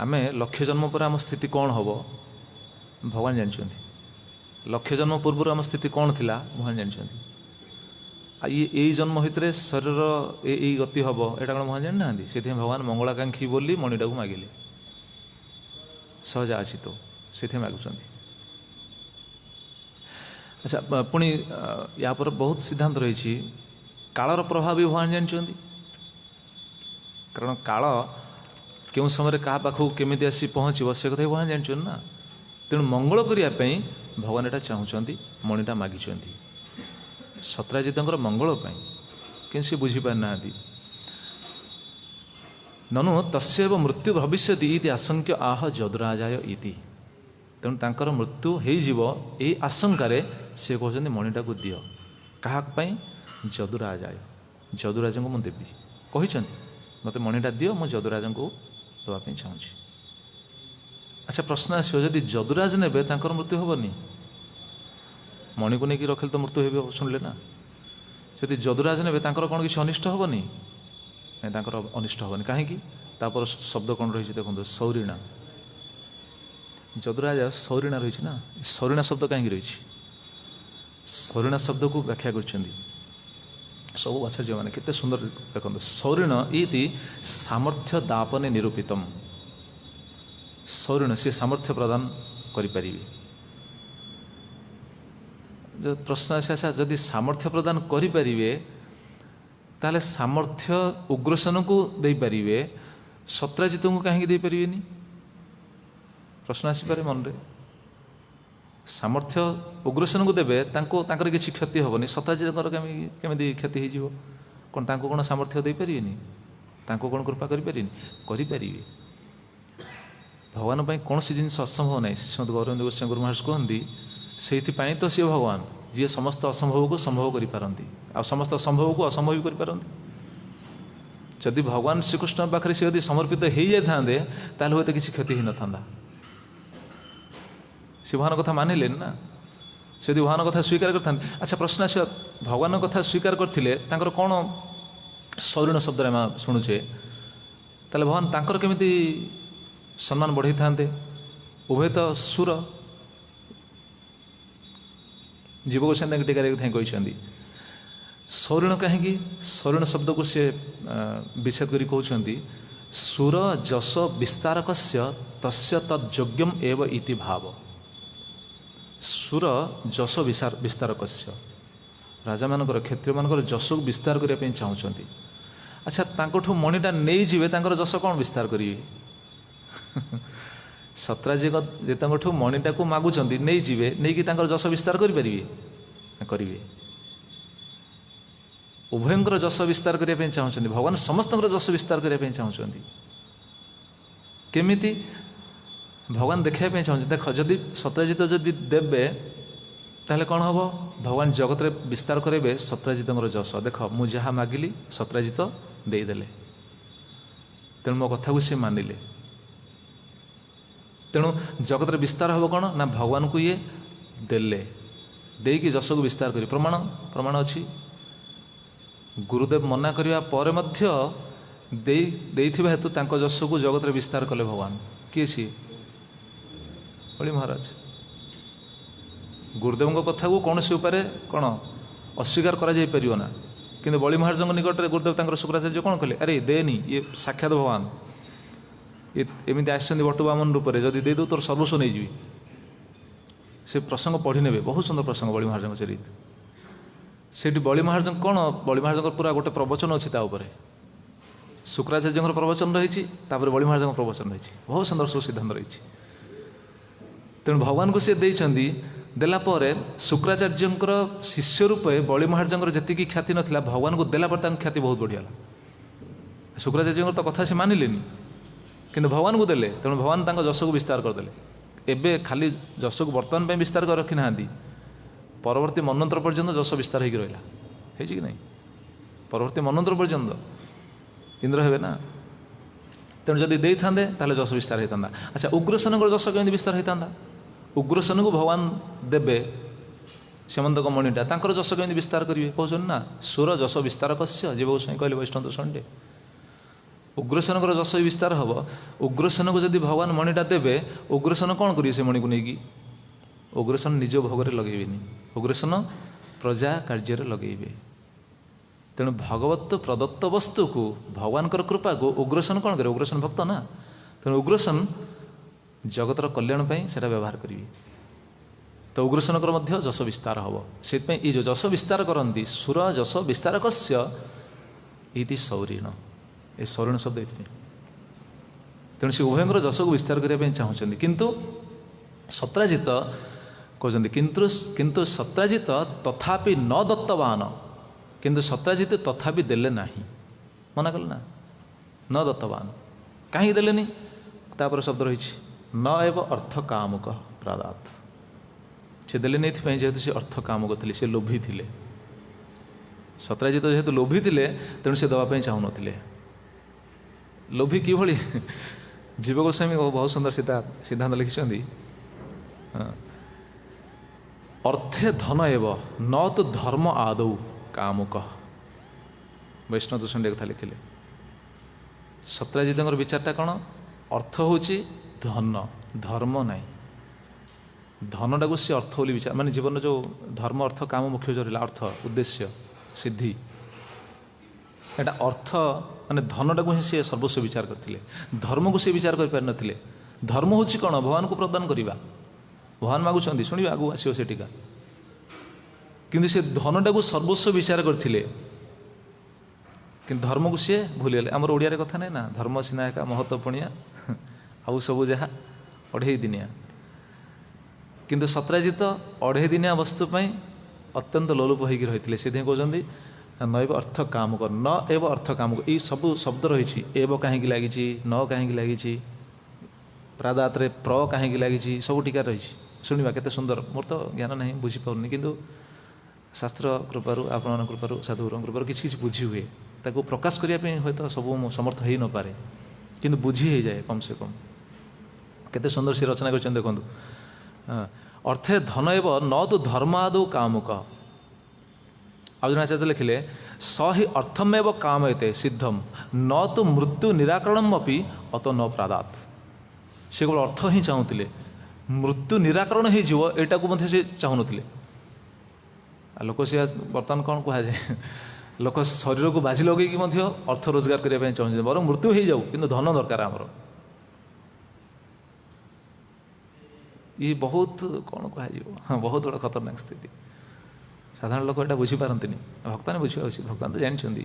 ଆମେ ଲକ୍ଷ ଜନ୍ମ ପରେ ଆମ ସ୍ଥିତି କ'ଣ ହେବ ଭଗବାନ ଜାଣିଛନ୍ତି। ଲକ୍ଷ ଜନ୍ମ ପୂର୍ବରୁ ଆମ ସ୍ଥିତି କ'ଣ ଥିଲା ଭଗବାନ ଜାଣିଛନ୍ତି। ଆଉ ଏଇ ଜନ୍ମ ଭିତରେ ଶରୀରର ଏଇ ଗତି ହେବ ଏଇଟା କ'ଣ ଭଗବାନ ଜାଣିନାହାନ୍ତି? ସେଥିପାଇଁ ଭଗବାନ ମଙ୍ଗଳାକାଂକ୍ଷୀ ବୋଲି ମଣିଟାକୁ ମାଗିଲେ। ସହଜ ଅଛି ତ ସେଥିପାଇଁ ମାଗୁଛନ୍ତି। ଆଚ୍ଛା ପୁଣି ୟା ପରେ ବହୁତ ସିଦ୍ଧାନ୍ତ ରହିଛି। କାଳର ପ୍ରଭାବ ବି ଭଗବାନ ଜାଣିଛନ୍ତି। କାରଣ କାଳ କେଉଁ ସମୟରେ କାହା ପାଖକୁ କେମିତି ଆସି ପହଞ୍ଚିବ ସେ କଥା ବି ଭଗବାନ ଜାଣିଛନ୍ତି ନା। ତେଣୁ ମଙ୍ଗଳ କରିବା ପାଇଁ ଭଗବାନ ଏଟା ଚାହୁଁଛନ୍ତି, ମଣିଟା ମାଗିଛନ୍ତି ସତ୍ରାଜିତଙ୍କର ମଙ୍ଗଳ ପାଇଁ। କିନ୍ତୁ ସେ ବୁଝିପାରିନାହାନ୍ତି। ନନୁ ତସ୍ୟବ ମୃତ୍ୟୁ ଭବିଷ୍ୟତି ଇତି ଆଶଙ୍କ୍ୟ ଆହ ଯଦୁରାଜାୟ ଇତି। ତେଣୁ ତାଙ୍କର ମୃତ୍ୟୁ ହେଇଯିବ ଏଇ ଆଶଙ୍କାରେ ସେ କହୁଛନ୍ତି ମଣିଟାକୁ ଦିଅ। କାହା ପାଇଁ? ଯଦୁରାଜାୟ, ଯଦୁରାଜଙ୍କୁ ମୁଁ ଦେବି କହିଛନ୍ତି। ମୋତେ ମଣିଟା ଦିଅ, ମୁଁ ଯଦୁରାଜଙ୍କୁ ଦେବା ପାଇଁ ଚାହୁଁଛି। ଆଚ୍ଛା ପ୍ରଶ୍ନ ଆସିବ ଯଦି ଯଦୁରାଜ ନେବେ ତାଙ୍କର ମୃତ୍ୟୁ ହେବନି? ମଣିକୁ ନେଇକି ରଖିଲେ ତ ମୃତ୍ୟୁ ହେବ ଶୁଣିଲେ ନା। ଯଦି ଯଦୁରାଜ ନେବେ ତାଙ୍କର କ'ଣ କିଛି ଅନିଷ୍ଟ ହେବନି? ନାଇଁ ତାଙ୍କର ଅନିଷ୍ଟ ହେବନି। କାହିଁକି? ତାପରେ ଶବ୍ଦ କ'ଣ ରହିଛି ଦେଖନ୍ତୁ ସୌରିଣା। ଯଦୁରାଜ ସୌରିଣା ରହିଛି ନା। ସୌରିଣା ଶବ୍ଦ କାହିଁକି ରହିଛି? ସୌରିଣା ଶବ୍ଦକୁ ବ୍ୟାଖ୍ୟା କରିଛନ୍ତି ସବୁ ଆଚାର୍ଯ୍ୟମାନେ କେତେ ସୁନ୍ଦର ଦେଖନ୍ତୁ। ସୌରିଣ ଇତି ସାମର୍ଥ୍ୟ ଦାପନେ ନିରୂପିତମ୍। ସୌରିଣ ସେ ସାମର୍ଥ୍ୟ ପ୍ରଦାନ କରିପାରିବେ। ପ୍ରଶ୍ନ ଆସେ ଯଦି ସାମର୍ଥ୍ୟ ପ୍ରଦାନ କରିପାରିବେ ତାହେଲେ ସାମର୍ଥ୍ୟ ଉଗ୍ରସେନକୁ ଦେଇପାରିବେ, ସତ୍ରାଜିତଙ୍କୁ କାହିଁକି ଦେଇପାରିବେନି? ପ୍ରଶ୍ନ ଆସିପାରେ ମନରେ। ସାମର୍ଥ୍ୟ ଉଗ୍ରସେନକୁ ଦେବେ, ତାଙ୍କର କିଛି କ୍ଷତି ହେବନି, ସତ୍ରାଜିତଙ୍କର କେମିତି କ୍ଷତି ହେଇଯିବ? କ'ଣ ତାଙ୍କୁ କ'ଣ ସାମର୍ଥ୍ୟ ଦେଇପାରିବେନି? ତାଙ୍କୁ କ'ଣ କୃପା କରିପାରିବେନି? କରିପାରିବେ। ଭଗବାନ ପାଇଁ କୌଣସି ଜିନିଷ ଅସମ୍ଭବ ନାହିଁ। ଶ୍ରୀମଦ୍ ଗୌରାଙ୍ଗ ଗୋସ୍ୱାମୀ ଗୁରୁ ମହାରାଜ କୁହନ୍ତି ସେଇଥିପାଇଁ ତ ସିଏ ଭଗବାନ ଯିଏ ସମସ୍ତ ଅସମ୍ଭବକୁ ସମ୍ଭବ କରିପାରନ୍ତି, ଆଉ ସମସ୍ତ ଅସମ୍ଭବକୁ ଅସମ୍ଭବ ବି କରିପାରନ୍ତି। ଯଦି ଭଗବାନ ଶ୍ରୀକୃଷ୍ଣଙ୍କ ପାଖରେ ସେ ଯଦି ସମର୍ପିତ ହେଇଯାଇଥାନ୍ତେ ତାହେଲେ ହୁଏତ କିଛି କ୍ଷତି ହେଇନଥାନ୍ତା। ସେ ଭଗବାନ କଥା ମାନିଲେନି ନା। ସେ ଯଦି ଭଗବାନ କଥା ସ୍ୱୀକାର କରିଥାନ୍ତେ। ଆଚ୍ଛା ପ୍ରଶ୍ନ ଆସିବ ଭଗବାନଙ୍କ କଥା ସ୍ୱୀକାର କରିଥିଲେ ତାଙ୍କର କ'ଣ ସୌରିଣ ଶବ୍ଦରେ ଆମେ ଶୁଣୁଛେ, ତାହେଲେ ଭଗବାନ ତାଙ୍କର କେମିତି ସମ୍ମାନ ବଢ଼େଇଥାନ୍ତେ? ଉଭୟ ତ ସୁର। ଜୀବ ଗୋସ୍ୱାମୀ ତାଙ୍କ ଟୀକାରେ ଥାଇ କହିଛନ୍ତି ସୌରିଣ କାହିଁକି? ସୌରିଣ ଶବ୍ଦକୁ ସେ ବିଚ୍ଛେଦ କରି କହୁଛନ୍ତି ସୁର ଯଶ ବିସ୍ତାରକସ୍ୟ ତସ୍ୟ ତଦ୍ଯୋଗ୍ୟମ୍ ଏବ ଇତି ଭାବ। ସୁର ଯଶ ବିସ୍ତାରକସ୍ୟ, ରାଜାମାନଙ୍କର କ୍ଷତ୍ରିୟମାନଙ୍କର ଯଶକୁ ବିସ୍ତାର କରିବା ପାଇଁ ଚାହୁଁଛନ୍ତି। ଆଚ୍ଛା ତାଙ୍କଠୁ ମଣିଟା ନେଇଯିବେ, ତାଙ୍କର ଯଶ କ'ଣ ବିସ୍ତାର କରିବେ? ସତ୍ରାଜିତଙ୍କଠୁ ମଣିଟାକୁ ମାଗୁଛନ୍ତି, ନେଇଯିବେ, ନେଇକି ତାଙ୍କର ଯଶ ବିସ୍ତାର କରିପାରିବେ? କରିବେ। ଉଭୟଙ୍କର ଯଶ ବିସ୍ତାର କରିବା ପାଇଁ ଚାହୁଁଛନ୍ତି। ଭଗବାନ ସମସ୍ତଙ୍କର ଯଶ ବିସ୍ତାର କରିବା ପାଇଁ ଚାହୁଁଛନ୍ତି। କେମିତି? ଭଗବାନ ଦେଖାଇବା ପାଇଁ ଚାହୁଁଛନ୍ତି। ଦେଖ ଯଦି ସତ୍ରାଜିତ ଯଦି ଦେବେ ତାହେଲେ କ'ଣ ହେବ? ଭଗବାନ ଜଗତରେ ବିସ୍ତାର କରିବେ ସତ୍ରାଜିତଙ୍କର ଯଶ। ଦେଖ ମୁଁ ଯାହା ମାଗିଲି ସତ୍ରାଜିତ ଦେଇଦେଲେ, ତେଣୁ ମୋ କଥାକୁ ସେ ମାନିଲେ। ତେଣୁ ଜଗତରେ ବିସ୍ତାର ହେବ କ'ଣ ନା ଭଗବାନଙ୍କୁ ଇଏ ଦେଲେ, ଦେଇକି ଯଶକୁ ବିସ୍ତାର କରି ପ୍ରମାଣ ଅଛି। ଗୁରୁଦେବ ମନା କରିବା ପରେ ମଧ୍ୟ ଦେଇଥିବା ହେତୁ ତାଙ୍କ ଯଶକୁ ଜଗତରେ ବିସ୍ତାର କଲେ ଭଗବାନ। କିଏ ସିଏ? ବଳି ମହାରାଜ। ଗୁରୁଦେବଙ୍କ କଥାକୁ କୌଣସି ଉପାୟରେ କ'ଣ ଅସ୍ୱୀକାର କରାଯାଇପାରିବ ନା। କିନ୍ତୁ ବଳି ମହାରାଜଙ୍କ ନିକଟରେ ଗୁରୁଦେବ ତାଙ୍କର ଶୁକ୍ରାଚାର୍ଯ୍ୟ କ'ଣ କଲେ? ଆରେ ଦେନି, ଇଏ ସାକ୍ଷାତ ଭଗବାନ, ଏମିତି ଆସିଛନ୍ତି ବଟୁବାମନ ରୂପରେ, ଯଦି ଦେଇଦେଉ ତୋର ସର୍ବସ୍ୱ ନେଇଯିବି। ସେ ପ୍ରସଙ୍ଗ ପଢ଼ି ନେବେ, ବହୁତ ସୁନ୍ଦର ପ୍ରସଙ୍ଗ ବଳି ମହାରାଜଙ୍କ ଚରିତ। ସେଠି ବଳି ମହାରାଜ କ'ଣ ବଳି ମହାରାଜଙ୍କର ପୁରା ଗୋଟେ ପ୍ରବଚନ ଅଛି ତା ଉପରେ। ଶୁକ୍ରାଚାର୍ଯ୍ୟଙ୍କର ପ୍ରବଚନ ରହିଛି, ତାପରେ ବଳି ମହାରାଜଙ୍କ ପ୍ରବଚନ ରହିଛି, ବହୁତ ସୁନ୍ଦର ସବୁ ସିଦ୍ଧାନ୍ତ ରହିଛି। ତେଣୁ ଭଗବାନଙ୍କୁ ସେ ଦେଇଛନ୍ତି, ଦେଲା ପରେ ଶୁକ୍ରାଚାର୍ଯ୍ୟଙ୍କର ଶିଷ୍ୟ ରୂପେ ବଳି ମହାରାଜଙ୍କର ଯେତିକି ଖ୍ୟାତି ନଥିଲା, ଭଗବାନଙ୍କୁ ଦେଲା ପରେ ତାଙ୍କ ଖ୍ୟାତି ବହୁତ ବଢ଼ିଗଲା। ଶୁକ୍ରାଚାର୍ଯ୍ୟଙ୍କର ତ କଥା ସେ ମାନିଲେନି, କିନ୍ତୁ ଭଗବାନଙ୍କୁ ଦେଲେ, ତେଣୁ ଭଗବାନ ତାଙ୍କ ଯଶକୁ ବିସ୍ତାର କରିଦେଲେ। ଏବେ ଖାଲି ଯଶକୁ ବର୍ତ୍ତମାନ ପାଇଁ ବିସ୍ତାର କରି ରଖିନାହାନ୍ତି, ପରବର୍ତ୍ତୀ ମନ୍ୱନ୍ତର ପର୍ଯ୍ୟନ୍ତ ଯଶ ବିସ୍ତାର ହେଇକି ରହିଲା। ହେଇଛି କି ନାହିଁ? ପରବର୍ତ୍ତୀ ମନ୍ୱନ୍ତର ପର୍ଯ୍ୟନ୍ତ ଇନ୍ଦ୍ର ହେବେ ନା। ତେଣୁ ଯଦି ଦେଇଥାନ୍ତେ ତାହେଲେ ଯଶ ବିସ୍ତାର ହେଇଥାନ୍ତା। ଆଚ୍ଛା, ଉଗ୍ରସେନଙ୍କର ଯଶ କେମିତି ବିସ୍ତାର ହେଇଥାନ୍ତା? ଉଗ୍ରସେନକୁ ଭଗବାନ ଦେବେ ସେମନ୍ତକ ମଣିଟା, ତାଙ୍କର ଯଶ କେମିତି ବିସ୍ତାର କରିବେ? କହୁଛନ୍ତି ନା, ସୁର ଯଶ ବିସ୍ତାର କସ୍ୟ, ଜୀବ ଗୋସ୍ୱାମୀ କହିଲେ ବୈଷ୍ଣବ ଦର୍ଶନରେ। ଉଗ୍ରସେନଙ୍କର ଯଶ ବିସ୍ତାର ହେବ। ଉଗ୍ରସେନକୁ ଯଦି ଭଗବାନ ମଣିଟା ଦେବେ, ଉଗ୍ରସେନ କ'ଣ କରିବେ ସେ ମଣିକୁ ନେଇକି? ଉଗ୍ରସେନ ନିଜ ଭୋଗରେ ଲଗେଇବେନି, ଉଗ୍ରସେନ ପ୍ରଜା କାର୍ଯ୍ୟରେ ଲଗେଇବେ। ତେଣୁ ଭଗବତ ପ୍ରଦତ୍ତ ବସ୍ତୁକୁ, ଭଗବାନଙ୍କର କୃପାକୁ ଉଗ୍ରସେନ କ'ଣ କରିବେ? ଉଗ୍ରସେନ ଭକ୍ତ ନା, ତେଣୁ ଉଗ୍ରସେନ ଜଗତର କଲ୍ୟାଣ ପାଇଁ ସେଇଟା ବ୍ୟବହାର କରିବେ। ତ ଉଗ୍ରସେନଙ୍କର ମଧ୍ୟ ଯଶ ବିସ୍ତାର ହେବ। ସେଥିପାଇଁ ଏଇ ଯେଉଁ ଯଶ ବିସ୍ତାର କରନ୍ତି, ସୁର ଯଶ ବିସ୍ତାର କସ୍ୟ ଇତି ସୌରିଣ, ଏ ସୌରିଣ ଶବ୍ଦ ଏଥିପାଇଁ। ତେଣୁ ସେ ଉଭୟଙ୍କର ଯଶକୁ ବିସ୍ତାର କରିବା ପାଇଁ ଚାହୁଁଛନ୍ତି। କିନ୍ତୁ ସତ୍ରାଜିତ କହୁଛନ୍ତି, କିନ୍ତୁ ସତ୍ରାଜିତ ତଥାପି ନ ଦତ୍ତବାନ, କିନ୍ତୁ ସତ୍ରାଜିତ ତଥାପି ଦେଲେ ନାହିଁ, ମନା କଲେ ନା, ନ ଦତ୍ତବାନ। କାହିଁକି ଦେଲେନି? ତାପରେ ଶବ୍ଦ ରହିଛି, ନ ଏବ ଅର୍ଥ କାମୁକ ପ୍ରାଦାତ। ସେ ଦେଲେନି ଏଥିପାଇଁ ଯେହେତୁ ସେ ଅର୍ଥ କାମୁକ ଥିଲେ, ସେ ଲୋଭୀ ଥିଲେ। ସତ୍ରାଜିତ ଯେହେତୁ ଲୋଭୀ ଥିଲେ, ତେଣୁ ସେ ଦେବା ପାଇଁ ଚାହୁଁନଥିଲେ। ଲୋଭୀ କିଭଳି? ଜୀବ ଗୋସ୍ୱାମୀ ବହୁତ ସୁନ୍ଦର ସିଦ୍ଧାନ୍ତ ଲେଖିଛନ୍ତି, ଅର୍ଥେ ଧନ ଏବ ନ ତୁ ଧର୍ମ ଆଦୌ କାମୁକ। ବୈଷ୍ଣବ ଦର୍ଶନରେ କଥା ଲେଖିଲେ। ସତ୍ରାଜିତଙ୍କର ବିଚାରଟା କ'ଣ? ଅର୍ଥ ହେଉଛି ଧନ, ଧର୍ମ ନାହିଁ। ଧନଟାକୁ ସେ ଅର୍ଥ ବୋଲି ବିଚାର, ମାନେ ଜୀବନର ଯେଉଁ ଧର୍ମ ଅର୍ଥ କାମ ମୁଖ୍ୟ ଯେଉଁ ରହିଲା, ଅର୍ଥ ଉଦ୍ଦେଶ୍ୟ ସିଦ୍ଧି, ଏଇଟା ଅର୍ଥ ମାନେ ଧନଟାକୁ ହିଁ ସେ ସର୍ବସ୍ୱ ବିଚାର କରିଥିଲେ, ଧର୍ମକୁ ସେ ବିଚାର କରିପାରିନଥିଲେ। ଧର୍ମ ହେଉଛି କ'ଣ? ଭଗବାନଙ୍କୁ ପ୍ରଦାନ କରିବା। ଭଗବାନ ମାଗୁଛନ୍ତି, ଶୁଣିବେ, ଆଗକୁ ଆସିବ ସେ ଟୀକା। କିନ୍ତୁ ସେ ଧନଟାକୁ ସର୍ବସ୍ୱ ବିଚାର କରିଥିଲେ, କିନ୍ତୁ ଧର୍ମକୁ ସିଏ ଭୁଲିଗଲେ। ଆମର ଓଡ଼ିଆରେ କଥା ନାହିଁ ନା, ଧର୍ମ ସିନା ଏକା ମହତ ପଣିଆ, ଆଉ ସବୁ ଯାହା ଅଢ଼େଇ ଦିନିଆ। କିନ୍ତୁ ସତ୍ରାଜିତ ଅଢ଼େଇ ଦିନିଆ ବସ୍ତୁ ପାଇଁ ଅତ୍ୟନ୍ତ ଲୋଲୁପ ହୋଇକି ରହିଥିଲେ। ସେଥିପାଇଁ କହୁଛନ୍ତି ନଏବ ଅର୍ଥ କାମୁକ, ନ ଏବ ଅର୍ଥ କାମୁକ। ଏଇ ସବୁ ଶବ୍ଦ ରହିଛି, ଏବ କାହିଁକି ଲାଗିଛି, ନ କାହିଁକି ଲାଗିଛି, ପ୍ରାଦାତରେ ପ୍ର କାହିଁକି ଲାଗିଛି, ସବୁ ଟୀକା ରହିଛି। ଶୁଣିବା କେତେ ସୁନ୍ଦର। ମୋର ତ ଜ୍ଞାନ ନାହିଁ, ବୁଝିପାରୁନି, କିନ୍ତୁ ଶାସ୍ତ୍ର କୃପାରୁ, ଆପଣଙ୍କ କୃପାରୁ, ସାଧୁଗୁରୁଙ୍କ କୃପାରୁ କିଛି କିଛି ବୁଝି ହୁଏ। ତାକୁ ପ୍ରକାଶ କରିବା ପାଇଁ ହୁଏତ ସବୁ ମୁଁ ସମର୍ଥ ହେଇନପାରେ, କିନ୍ତୁ ବୁଝି ହେଇଯାଏ କମ୍ ସେ କମ୍। କେତେ ସୁନ୍ଦର ସେ ରଚନା କରିଛନ୍ତି ଦେଖନ୍ତୁ। ଅର୍ଥେ ଧନ ଏବ ନ ତୁ ଧର୍ମ ଆଦୌ କାମୁକ। ଆଉ ଜଣେ ଆଚାର୍ଯ୍ୟ ଲେଖିଲେ, ସ ହି ଅର୍ଥମେବ କାମୟତେ ସିଦ୍ଧମ୍ ନ ତୁ ମୃତ୍ୟୁ ନିରାକରଣମ୍ ଅପି ଅତ ନ ପ୍ରାଦାତ। ସେ କେବଳ ଅର୍ଥ ହିଁ ଚାହୁଁଥିଲେ, ମୃତ୍ୟୁ ନିରାକରଣ ହେଇଯିବ ଏଇଟାକୁ ମଧ୍ୟ ସେ ଚାହୁଁନଥିଲେ। ଲୋକ ସେ ବର୍ତ୍ତମାନ କ'ଣ କୁହାଯାଏ, ଲୋକ ଶରୀରକୁ ବାଜି ଲଗେଇକି ମଧ୍ୟ ଅର୍ଥ ରୋଜଗାର କରିବା ପାଇଁ ଚାହୁଁଛନ୍ତି, ବରଂ ମୃତ୍ୟୁ ହେଇଯାଉ କିନ୍ତୁ ଧନ ଦରକାର ଆମର। ଇଏ ବହୁତ କ'ଣ କୁହାଯିବ, ବହୁତ ବଡ଼ ଖତରନାକ ସ୍ଥିତି। ସାଧାରଣ ଲୋକ ଏଇଟା ବୁଝିପାରନ୍ତିନି, ଭକ୍ତମାନେ ବୁଝିବା ଉଚିତ। ଭକ୍ତମାନେ ତ ଜାଣିଛନ୍ତି।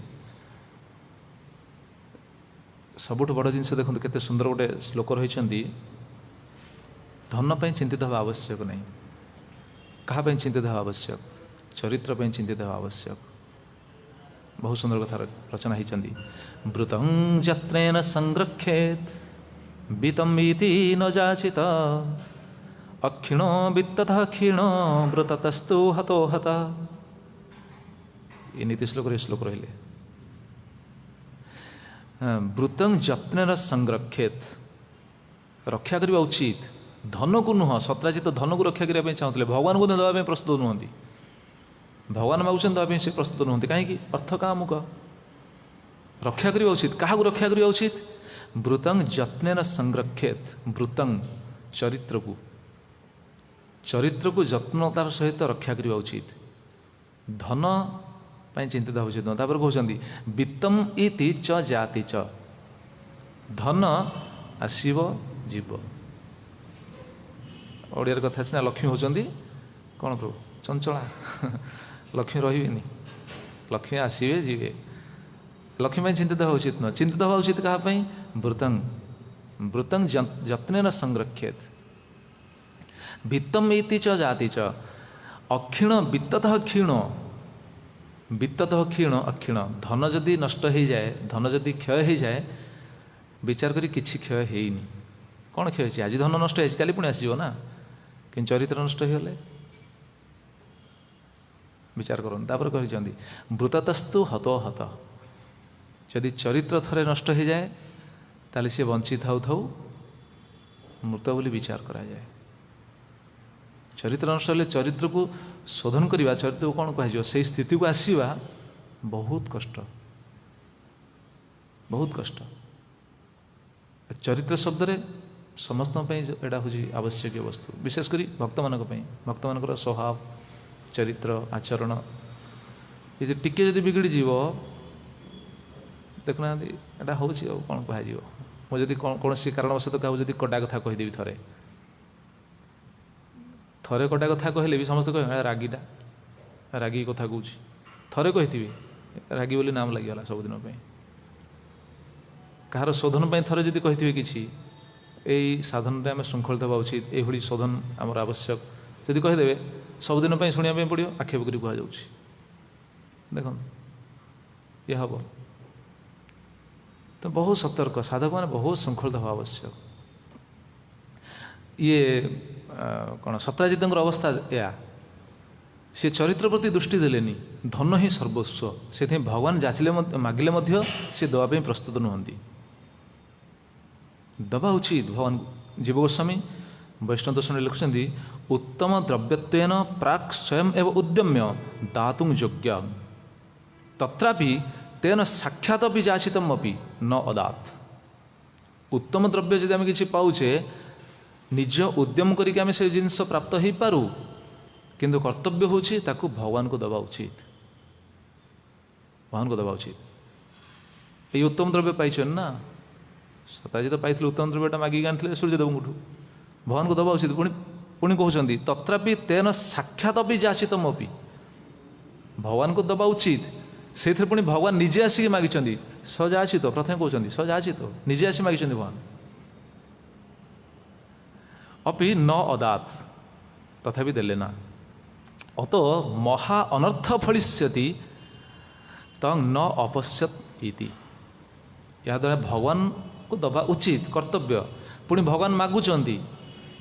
ସବୁଠୁ ବଡ଼ ଜିନିଷ ଦେଖନ୍ତୁ, କେତେ ସୁନ୍ଦର ଗୋଟେ ଶ୍ଲୋକ ରହିଛନ୍ତି, ଧନ ପାଇଁ ଚିନ୍ତିତ ହେବା ଆବଶ୍ୟକ ନାହିଁ। କାହା ପାଇଁ ଚିନ୍ତିତ ହେବା ଆବଶ୍ୟକ? ଚରିତ୍ର ପାଇଁ ଚିନ୍ତିତ ହେବା ଆବଶ୍ୟକ। ବହୁତ ସୁନ୍ଦର କଥା ରଚନା ହେଇଛନ୍ତି। ବୃତଂ ଯତ୍ନେନ ସଂରକ୍ଷେତ୍ ବିତମ୍ ଇତି ନ ଯାଚିତ ଅକ୍ଷିଣ ବିତ୍ତତଃ କ୍ଷୀଣ ବ୍ରତତସ୍ତୁ ହतो ହତ। ଏ ନୀତି ଶ୍ଲୋକରେ ଶ୍ଲୋକ ରହିଲେ। ବୃତଂ ଯତ୍ନେନ ସଂରକ୍ଷେତ୍, ରକ୍ଷା କରିବା ଉଚିତ। ଧନକୁ ନୁହଁ, ସତ୍ରାଜିତ ଧନକୁ ରକ୍ଷା କରିବା ପାଇଁ ଚାହୁଁଥିଲେ, ଭଗବାନଙ୍କୁ ଦେବା ପାଇଁ ପ୍ରସ୍ତୁତ ନୁହନ୍ତି। ଭଗବାନ ମାଗୁଛନ୍ତି ଦେବା ପାଇଁ ସେ ପ୍ରସ୍ତୁତ ନୁହନ୍ତି। କାହିଁକି? ଅର୍ଥ କାମୁକ। ରକ୍ଷା କରିବା ଉଚିତ। କାହାକୁ ରକ୍ଷା କରିବା ଉଚିତ? ବୃତଂ ଯତ୍ନେନ ସଂରକ୍ଷେତ୍। ବୃତଂ ଚରିତ୍ରକୁ, ଚରିତ୍ରକୁ ଯତ୍ନତାର ସହିତ ରକ୍ଷା କରିବା ଉଚିତ। ଧନ ପାଇଁ ଚିନ୍ତିତ ହେବା ଉଚିତ। ତାପରେ କହୁଛନ୍ତି ବିତ୍ତମ୍ ଇତି ଚ ଜାତି ଚ। ଧନ ଆସିବ ଯିବ। ଓଡ଼ିଆର କଥା ଅଛି ନା, ଲକ୍ଷ୍ମୀ ହେଉଛନ୍ତି କ'ଣ ପ୍ରଭୁ? ଚଞ୍ଚଳା। ଲକ୍ଷ୍ମୀ ରହିବେନି, लक्ष्मी आसवे जीवे लक्ष्मी चिंतित हवा उचित न चिंतित हवा उचित क्या वृतं वृतं जत्न संरक्षेत वित्तम इति च जाति च अक्षीण वित्ततः क्षीण वित्ततः क्षीण अक्षीण धन जदि नष्ट हो जाए धन जदि क्षय हो जाए विचार करी किछि क्षय हेनी कौन क्षय है आज धन नष्ट है काली पुणी आसो ना कि चरित्र नष्ट होगले विचार कर कहते मृततस्तु हतो हत जदि चरित्र थरे नष्ट हो जाए ताले सी बंची थाउ थाउ मृत बोली विचार करा जाए चरित्र नष्ट हेल्ले चरित्र को शोधन करवा चरित्र को कौन कह से स्थिति को आसवा बहुत कष्ट बहुत कष्ट चरित्र शब्द रे समस्त एटा हूँ आवश्यक वस्तु विशेषकर भक्त मान भक्त मान स्वभाव चरित्र आचरण ये टिके जब बिगड़ी जीव देखुना एटा हूँ कौन कह मुझे कौन सी कारणवश क्या जब कड़ा कथा कहीदेवी थे थरे कटा कथा कहले भी समस्त कह रागीटा रागी कथा कौच थरे कही रागी बोली नाम लगिगला सबुदिन कहार शोधन थरे जदि कही किसी यही साधन में आम श्रृंखलित हवा उचित यही शोधन आमर आवश्यक जदि कहीदेवे सबुदिन शुणा पड़ो आक्षेप कर कह देख ये हम तो बहुत सतर्क साधक मैंने बहुत श्रृंखलित हवा आवश्यक ये कौन सत्राजित अवस्था या सी चरित्र प्रति दृष्टि देलेनी धन ही सर्वस्व से भगवान जाचिले मागिले सी दवाई प्रस्तुत नुहति दबा उचित भगवान जीव गोस्वामी वैष्णव दर्शन लिखुं उत्तम द्रव्यत्वेन प्राक् स्वयं एवं उद्यम्य दातुं योग्य तत्रापि तेन साक्षात भी जाचितम अपि न अदात उत्तम द्रव्य जदि आम कि पाचे निज उद्यम करके आम से जिनस प्राप्त हो पारू किंतु कर्तव्य हूँ ताकू भगवान को दबा उचित भगवान को दबा उचित ये उत्तम द्रव्य पाई ना सताजी तो पाई उत्तम द्रव्यटा मागिक आनी सूर्यदेवठू भगवान को दबा उचित पुणी पुणी कहते तथापि तेन साक्षात भी जाचितम अपि भगवान को दबा उचित से पुणी भगवान निजे आसिक मागिंट सजाचित प्रथम कहते सजाचित निजे आसी मागिंट भगवान अपि न अदात तथापि देले ना अतो महा अनर्थ फलिष्यति तंग न अपश्यत इति या द्वारा भगवान को दबा उचित कर्तव्य पुणी भगवान मागुचंती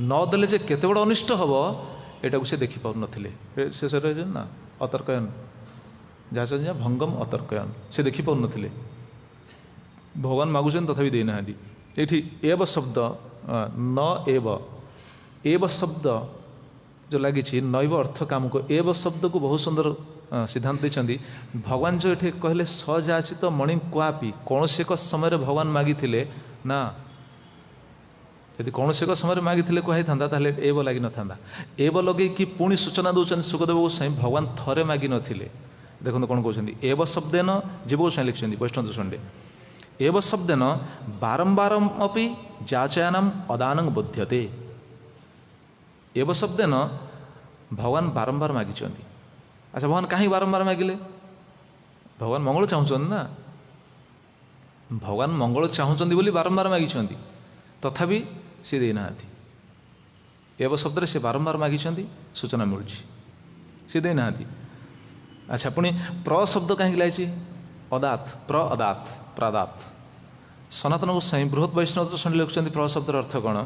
न देले जे केते बड़ अनिष्ट हम एटा से देखि पार नथिले शेष ना अतर्कयन जहाँ भंगम अतर्कयन से देखि पार नथिले भगवान मागुचन तथापि देना ये एव शब्द न एव शब्द जो लगी नैव अर्थ काम को एव शब्द को बहुत सुंदर सिद्धांत देते भगवान जो ये कहले सजाचित मणि क्वापी कौन से एक समय भगवान मागी ना यदि कौन से एक समय मागी कही था एव लगी न था एव लगे कि पुणी सूचना दौरान सुखदेव गोस्वाई भगवान थरे मागी नथिले देखो कौन कहते एव शब्देन जीव गोस्वाई लिखिं वैष्णव दर्शने एव शब्देन बारंबारम अपि जाचयानाम अदानं बोध्यते एव शब्देन भगवान बारंबार मागिंट अच्छा भगवान कहीं बारंबार मागिले भगवान मंगल चाहूँ ना भगवान मंगल चाहूँ बोली बारंबार मागिंट तथापि सी देना एव शब्द से बारंबार मागिंट सूचना मिलूँ सी देना अच्छा पुणी प्र शब्द कहीं लगी अदात प्र अदात प्रादात सनातन गोस्वाई बृहत वैष्णव दर्शन लिखुं प्र शब्द अर्थ कौन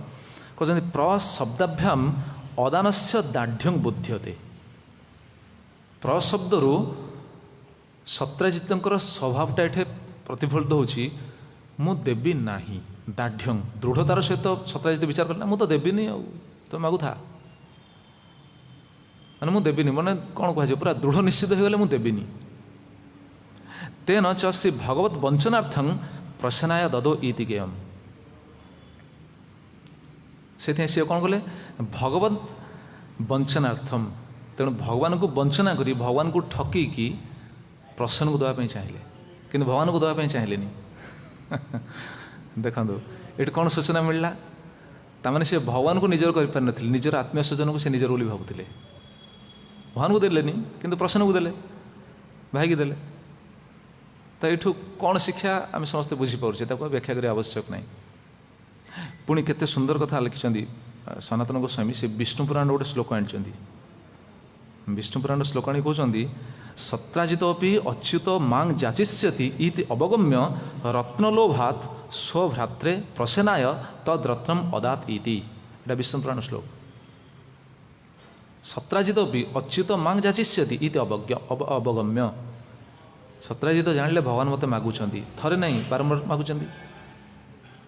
कहते प्र शब्दाभ्याम अदान से दाढ़्यं बोध्यते प्र शब्द सत्राजित स्वभावटा ये प्रतिफलित होची मु देवी ना दाढ़्यं दृढ़तार सहित सत्राजित विचार करना मु तो देवीनी तो मागु था मैंने मु देवीनी मैंने कौन कह पूरा दृढ़ निश्चित हो गले मु देवीनी तेन च श्री भगवत वंचनार्थं प्रसन्नाय ददो इति गेयम से सी कौन कले भगवत वंचनार्थम तेणु भगवान को वंचना करी भगवान को ठकी प्रसन्न को देवाई चाहिए किंतु भगवान को देवाई चाहिए देखो ये कौन सूचना मिलला तामाने से भगवान को निजर कर पार नथिले निजर आत्मीय स्वजन को से निजर बोली भावुले भगवान को देलेनी किंतु प्रसन्न को देले भाई की देले तो यू कौन शिक्षा आम समस्ते बुझीपारे ताको व्याख्या करने आवश्यक नहीं। पुणी केते सुंदर कथा लिखिं सनातन गोस्वामी से विष्णु पुराण गोटे श्लोक आनी विष्णु पुराण श्लोक आनी कहते सत्राजित अच्युत मांग जाचिष्यति इति अवगम्य रत्नलोभात स्वभ्रात्रे प्रसेनाय तद्रत्नम अदात इति। एटा विष्णु पुराण श्लोक। सत्राजित अच्युत मांग जाचिष्यति इति अवगम्य। सत्राजित जानिले भगवान मते मागुछंती थरे नहीं बारंबार मागुछंती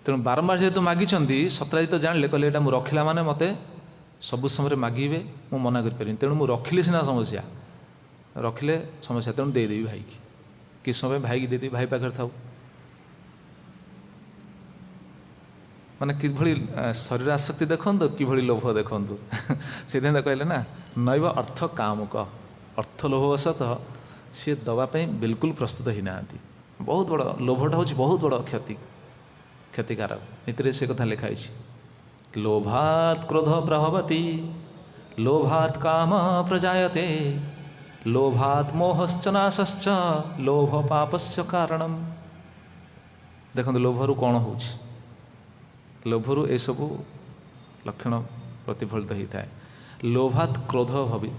तेणु बारंबार जेहेतु मागिछंती सत्राजित जानिले कहले एटा मु रखिला माने मते सबु समय मागिबे मु मना करि परिन तेणु मु रखिले सिना समस्या रखिले समस्या तेणु दे देबी भाई की किस समय भाई की दे देबी भाई पाखर थाउ माने कि भली शरीर आसक्ति देखंतु कि भली लोभ देखंतु से दिन कहले ना नैव अर्थ कामुक अर्थ लोभवशत सी दवाई बिल्कुल प्रस्तुत ही ना बहुत बड़ लोभटा हूँ बहुत बड़ क्षतिकारक नीति से कथा लिखाई लोभात क्रोध प्रभवती लोभात काम प्रजायते लोभात मोहश्च नाशश्च लोभ पापस्य कारणम। देखो लोभरु कौन हो लोभरु ए सबू लक्षण प्रतिफलित होता है। लोभात क्रोध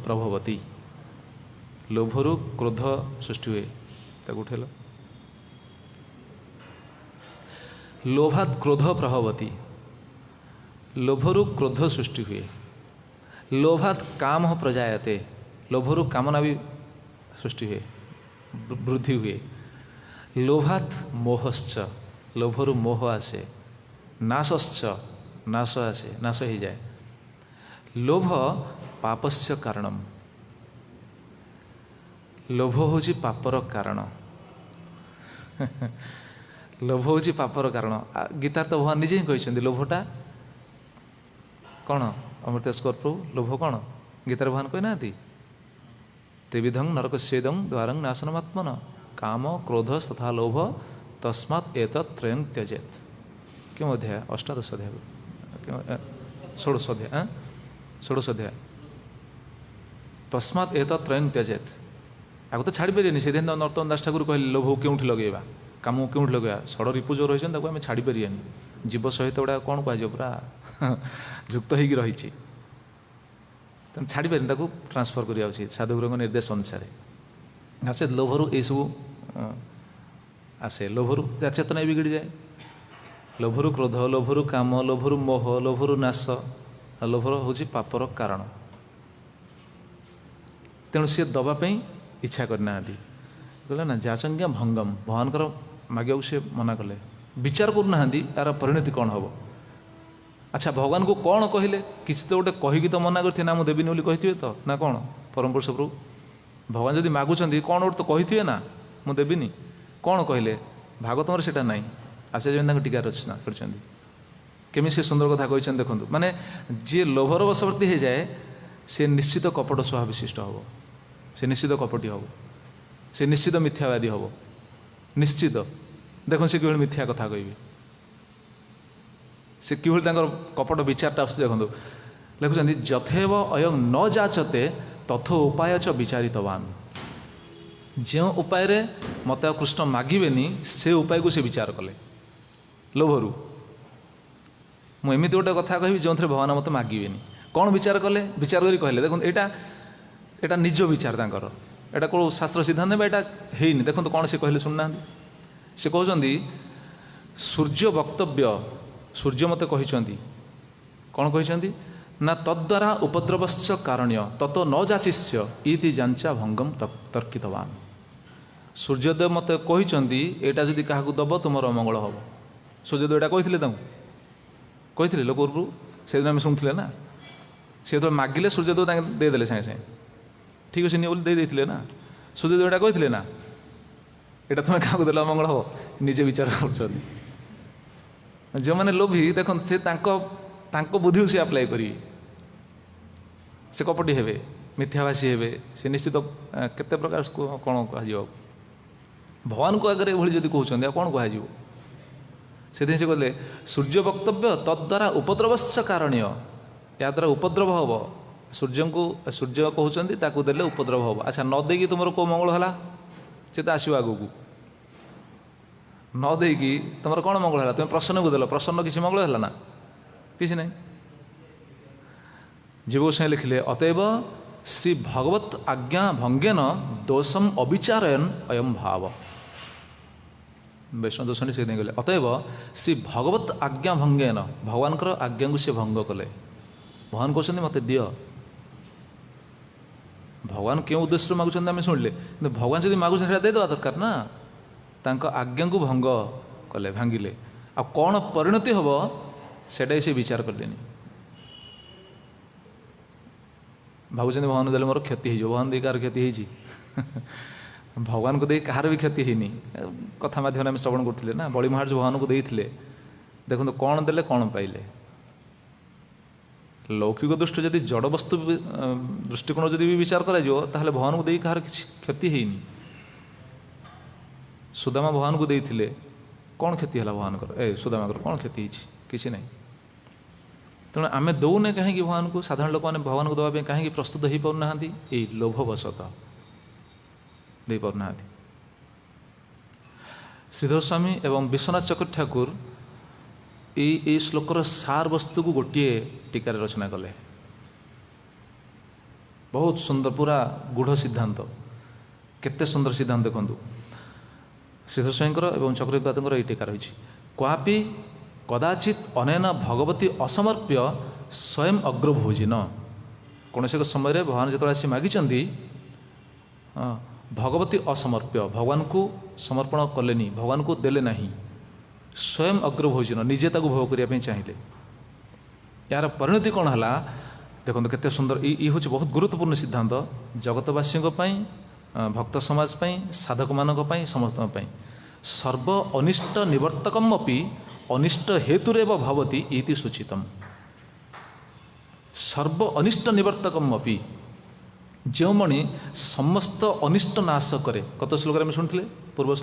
प्रभवती लोभरु क्रोध सृष्टि हुए ताको उठेल लोभात क्रोध प्रभवती लोभरु क्रोध सृष्टि हुए लोभात काम प्रजायते लोभरु कामना भी सृष्टि हुए वृद्धि हुए लोभात मोहश्च लोभरु मोह आसे नाशश्च नाश आसे नाश हो जाए लोभ पापस्य कारणम लोभ हूँ पापर कारण लोभ हूँ पापर कारण गीता तो भगवान निजे ही कहते लोभटा कौन अमृतेश्वर प्रभु लोभ कौन गीतार भगवान कहना त्रिविधं नरक सेदं द्वारं नाशनमात्मन काम क्रोध तथा लोभ तस्मात् एतत् त्रयं त्यजेत। क्यों अध्याय अष्टादश अध्याय षोडश अध्याय तस्मात् एतत् त्रयं त्यजेत। आगे तो छाड़ी पारे से दिन नर्तन दास ठाकुर कहले लोभ क्यों लगेगा काम क्यों लगेगा षड़ रिपु जो रही आम छाड़ी पारे जीव सहित गुड़ा कौन कह पूरा युक्त हो रही छाड़ी पारे ट्रांसफर करा उचित साधुगुरु निर्देश अनुसार आसे लोभरु ये सब आसे लोभरु चेतना बिगड़ी जाए लोभरु क्रोध लोभरु काम लोभरु मोह लोभरु नाश लोभर हूँ पापर कारण तेणु सी दवाई इच्छा करना कहले ना जाचंज्ञा भंगम भगवानकर मागे से मना कले विचार करना यार परिणति कौन हम। अच्छा भगवान को कौन कहले किसी तो गोटे कहीकि तो मना करते ना मुझे देवी बोली कही तो ना कौन परम पुरुष प्रभु भगवान जदि मागुंट कौन गोटे तो कही ना मुझे देवी कौन कहले भागवतम सेटा ना आचार्य टीका रचना करमी से सुंदर कथा कहते देखो माने जी लोभर वशवर्ती हो जाए सी निश्चित कपट स्वभाव विशिष्ट हम से निश्चित कपटी हम से निश्चित मिथ्यावादी हम निश्चित देखो से कि मिथ्या कथा कह से कि कपट विचारटा देखो लिखुं जथेव अयं न जाचते तथो उपाय च विचारितवान जो उपाय मत कृष्ण मागिबेनी से उपाय को से विचार कले लोभरु मुझे गोटे कथा कहि जो भगवान मत मागिबेनी कौन विचार कले विचार करी कहले देखो एटा निज विचार तांकर एटा को शास्त्र सिद्धांत में एटा हेनी देखो कौन से कहले शुणुना से कहते सूर्य वक्तव्य सूर्य मत कहते कौन कहते ना तद्वारा उपद्रवश्च कारणीय ततो न जाचिष्य इति जांचा भंगम तर्कितवान सूर्यदेव मत कहते एटा जदि क्या दब तुम अमंगल हम सूर्यदेव एटा कही लोक से दिन आम शुणुले ना सी जो मागिले सूर्यदेव देदेले सागे सागे ठीक अच्छे नहीं बोली देते ना सूर्यदेव एटा कही ना एटा तुम क्या देल अमंगल हम निजे विचार कर जो मैंने लोभी देख से बुद्धि से आप्लाय करी से कपटी हेबे मिथ्याभाषी हेबे से निश्चित केते प्रकार कौन कह भगवान को आगे ये जब कहते कौन कह से कहले सूर्य वक्तव्य तद्वारा उपद्रवश्च कारणीय या द्वारा उपद्रव हम सूर्य को सूर्य कहते देले उपद्रव हम। अच्छा न देगी तुम को मंगल है से तो आसो आग को न देकी तुम कौन मंगल है? तुम प्रसन्न को देल, प्रसन्न किसी मंगल है ना? किसी नहीं। जीव गोस्वामी लिखिले अतएव श्री भगवत आज्ञा भंगेन दोषम अविचारयन अयम भाव। वैष्णव दोषणी से गले अतएव श्री भगवत आज्ञा भंगेन भगवान आज्ञा को सी भंग कले। भगवान कहते मत दिय। भगवान क्यों उद्देश्य मागुं आम शुणिले, भगवान जब मागुं देदेवा दरकार ना। तांको आज्ञा को भंग कले, भांगिले। आ कौन परिणति हम सेटा से विचार कले। भावुं भगवान देले मोर क्षति हो, भगवान दे कार क्षति होती भगवान को दे कहार भी क्षति होनी। कथा माध्यम आम श्रवण करते ना, बड़ी महाराज भगवान को देते देखो कौन देले कौन पाइले। लौकिक दृष्टि जदि जड़ वस्तु दृष्टिकोण जदि भी विचार करा ताहले भगवान को दे कहार किसी क्षति होनी। सुदामा भगवान को देते कौन क्षति है भगवान सुदामा कौन क्षति होती? किसी नहीं। तेणु आम दौने कहीं भगवान को, साधारण लोक मैंने भगवान को देवाई कहीं प्रस्तुत हो पाना यही लोभवशत दे पाना। श्रीधर स्वामी एवं विश्वनाथ चक्रवर्ती ठाकुर ये श्लोकर सार वस्तु को गोटे टीकार रचना कले। बहुत सुंदर, पूरा गूढ़ सिद्धांत, केते सुंदर सिद्धांत देखु। श्रीधर स्वामी एवं चक्रवर्ती ये टीका रही। क्वापि कदाचित अनेन भगवती असमर्प्य स्वयं अग्रभोजिन। कौन से समय भगवान जो आसी मागिचंदी भगवती असमर्प्य, भगवान को समर्पण कलेनी, भगवान को देले नहीं। स्वयं अग्रभोजिन, निजे ताको भोग करने चाहिए। यार परिणति कौन है देखो केते सुंदर। ये हूँ बहुत गुरुत्वपूर्ण सिद्धांत जगतवासी भक्त समाज साधक मानक समस्त। सर्व अनिष्ट निवर्तकम अपि अनिष्ट हेतुरेव भवति इति सूचितम। सर्व अनिष्ट निवर्तकम अपि, जो मणि समस्त अनिष्ट नाश करे। कत श्लोक में शुणुले? पूर्व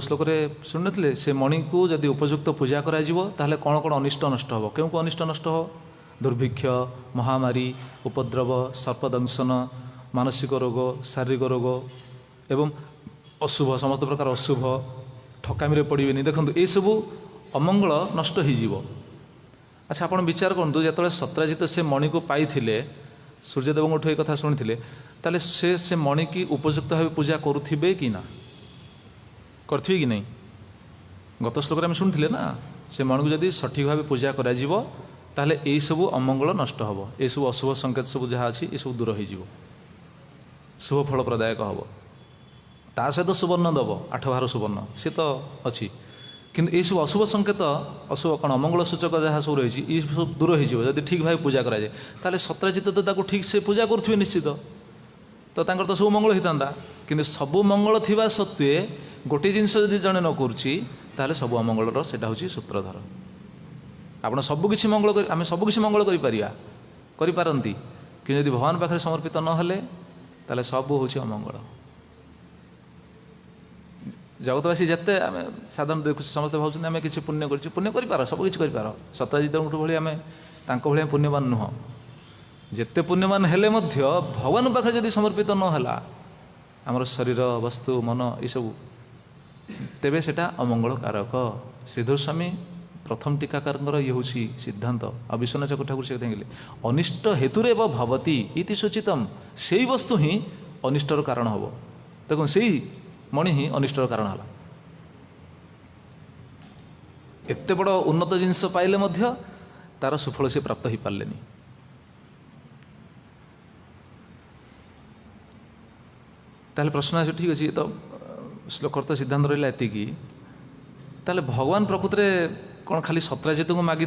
श्लोक शुणुले से मणि को जदि उपयुक्त पूजा करा ताहले कौन कौन अनिष्ट नष्ट हो? क्यों को अनिष्ट नष्ट हो? दुर्भिक्ष, महामारी, उपद्रव, सर्पदंशन, मानसिक रोग, शारीरिक रोग एवं अशुभ, समस्त प्रकार अशुभ, ठकामी पड़े। देखो ये सबू अमंगल नष्ट हो। अच्छा आप विचार करूँ जो सत्राजित से मणि को पाई सूर्यदेव ये कथा शुणी ताले से मणि की उपयुक्त भाव पूजा करुवे कि ना? करें कि नहीं? गत श्लोक में शुणुले ना, से मणि को जदि सठिक भाव पूजा करा ताहले यही सबू अमंगल नष्ट हम। ये सब अशुभ संकेत सब जहाँ अच्छी ये सब दूर हो, शुभ फल प्रदायक हम। ता सहित सुवर्ण दब, 8 भार सुवर्ण सी तो अच्छी, किंतु ये सब अशुभ संकेत, अशुभ कौन अमंगल सूचक जहाँ सब रही ये सब दूर हो ठीक भाव पूजा कराए। ताले सत्राजित तो ठीक से पूजा करुवे निश्चित, तो तो सब मंगल होता। किंतु सबू मंगल थिबा सत्वे गोटे जिनस जदि जड़े न करुच्ची ताहले सबू अमंगलर सेटा हूँ सूत्रधर। आपड़ सबकि मंगल आम सबकि मंगल करपारती, कि यदि भगवान पाखे समर्पित नहेले ताहले सब हूँ अमंगल। जगतवासी जिते आम साधारण देखु समस्त भावुँ आम कि पुण्य पुण्य कर सबकि कर। सत्यजित भाई आम भाई पुण्यवान नुह। जिते पुण्यवान हेले मध्य भगवान पाखे जदि समर्पित नहला आमर शरीर, वस्तु, मन ये सब, तेबे सेटा अमंगल कारक। श्रीधर स्वामी प्रथम टीकाकार ये हूँ सिद्धांत। और विश्वनाथ चक्रवर्ती ठाकुर से कहेंगे अनिष्ट हेतुरेव भवति इति सूचितम। से वस्तु ही अनिष्टर कारण हम। देखो से मणि ही अनिष्टर कारण है। एत बड़ उन्नत जिनस पाइले मध्य तार सुफल से प्राप्त हो पारे। ताहले प्रश्न आस ठीक अच्छे तो श्लोकर तो सिद्धांत रहा एतिकी। ताहले भगवान प्रकृत में कौन खाली सत्राजित को मागी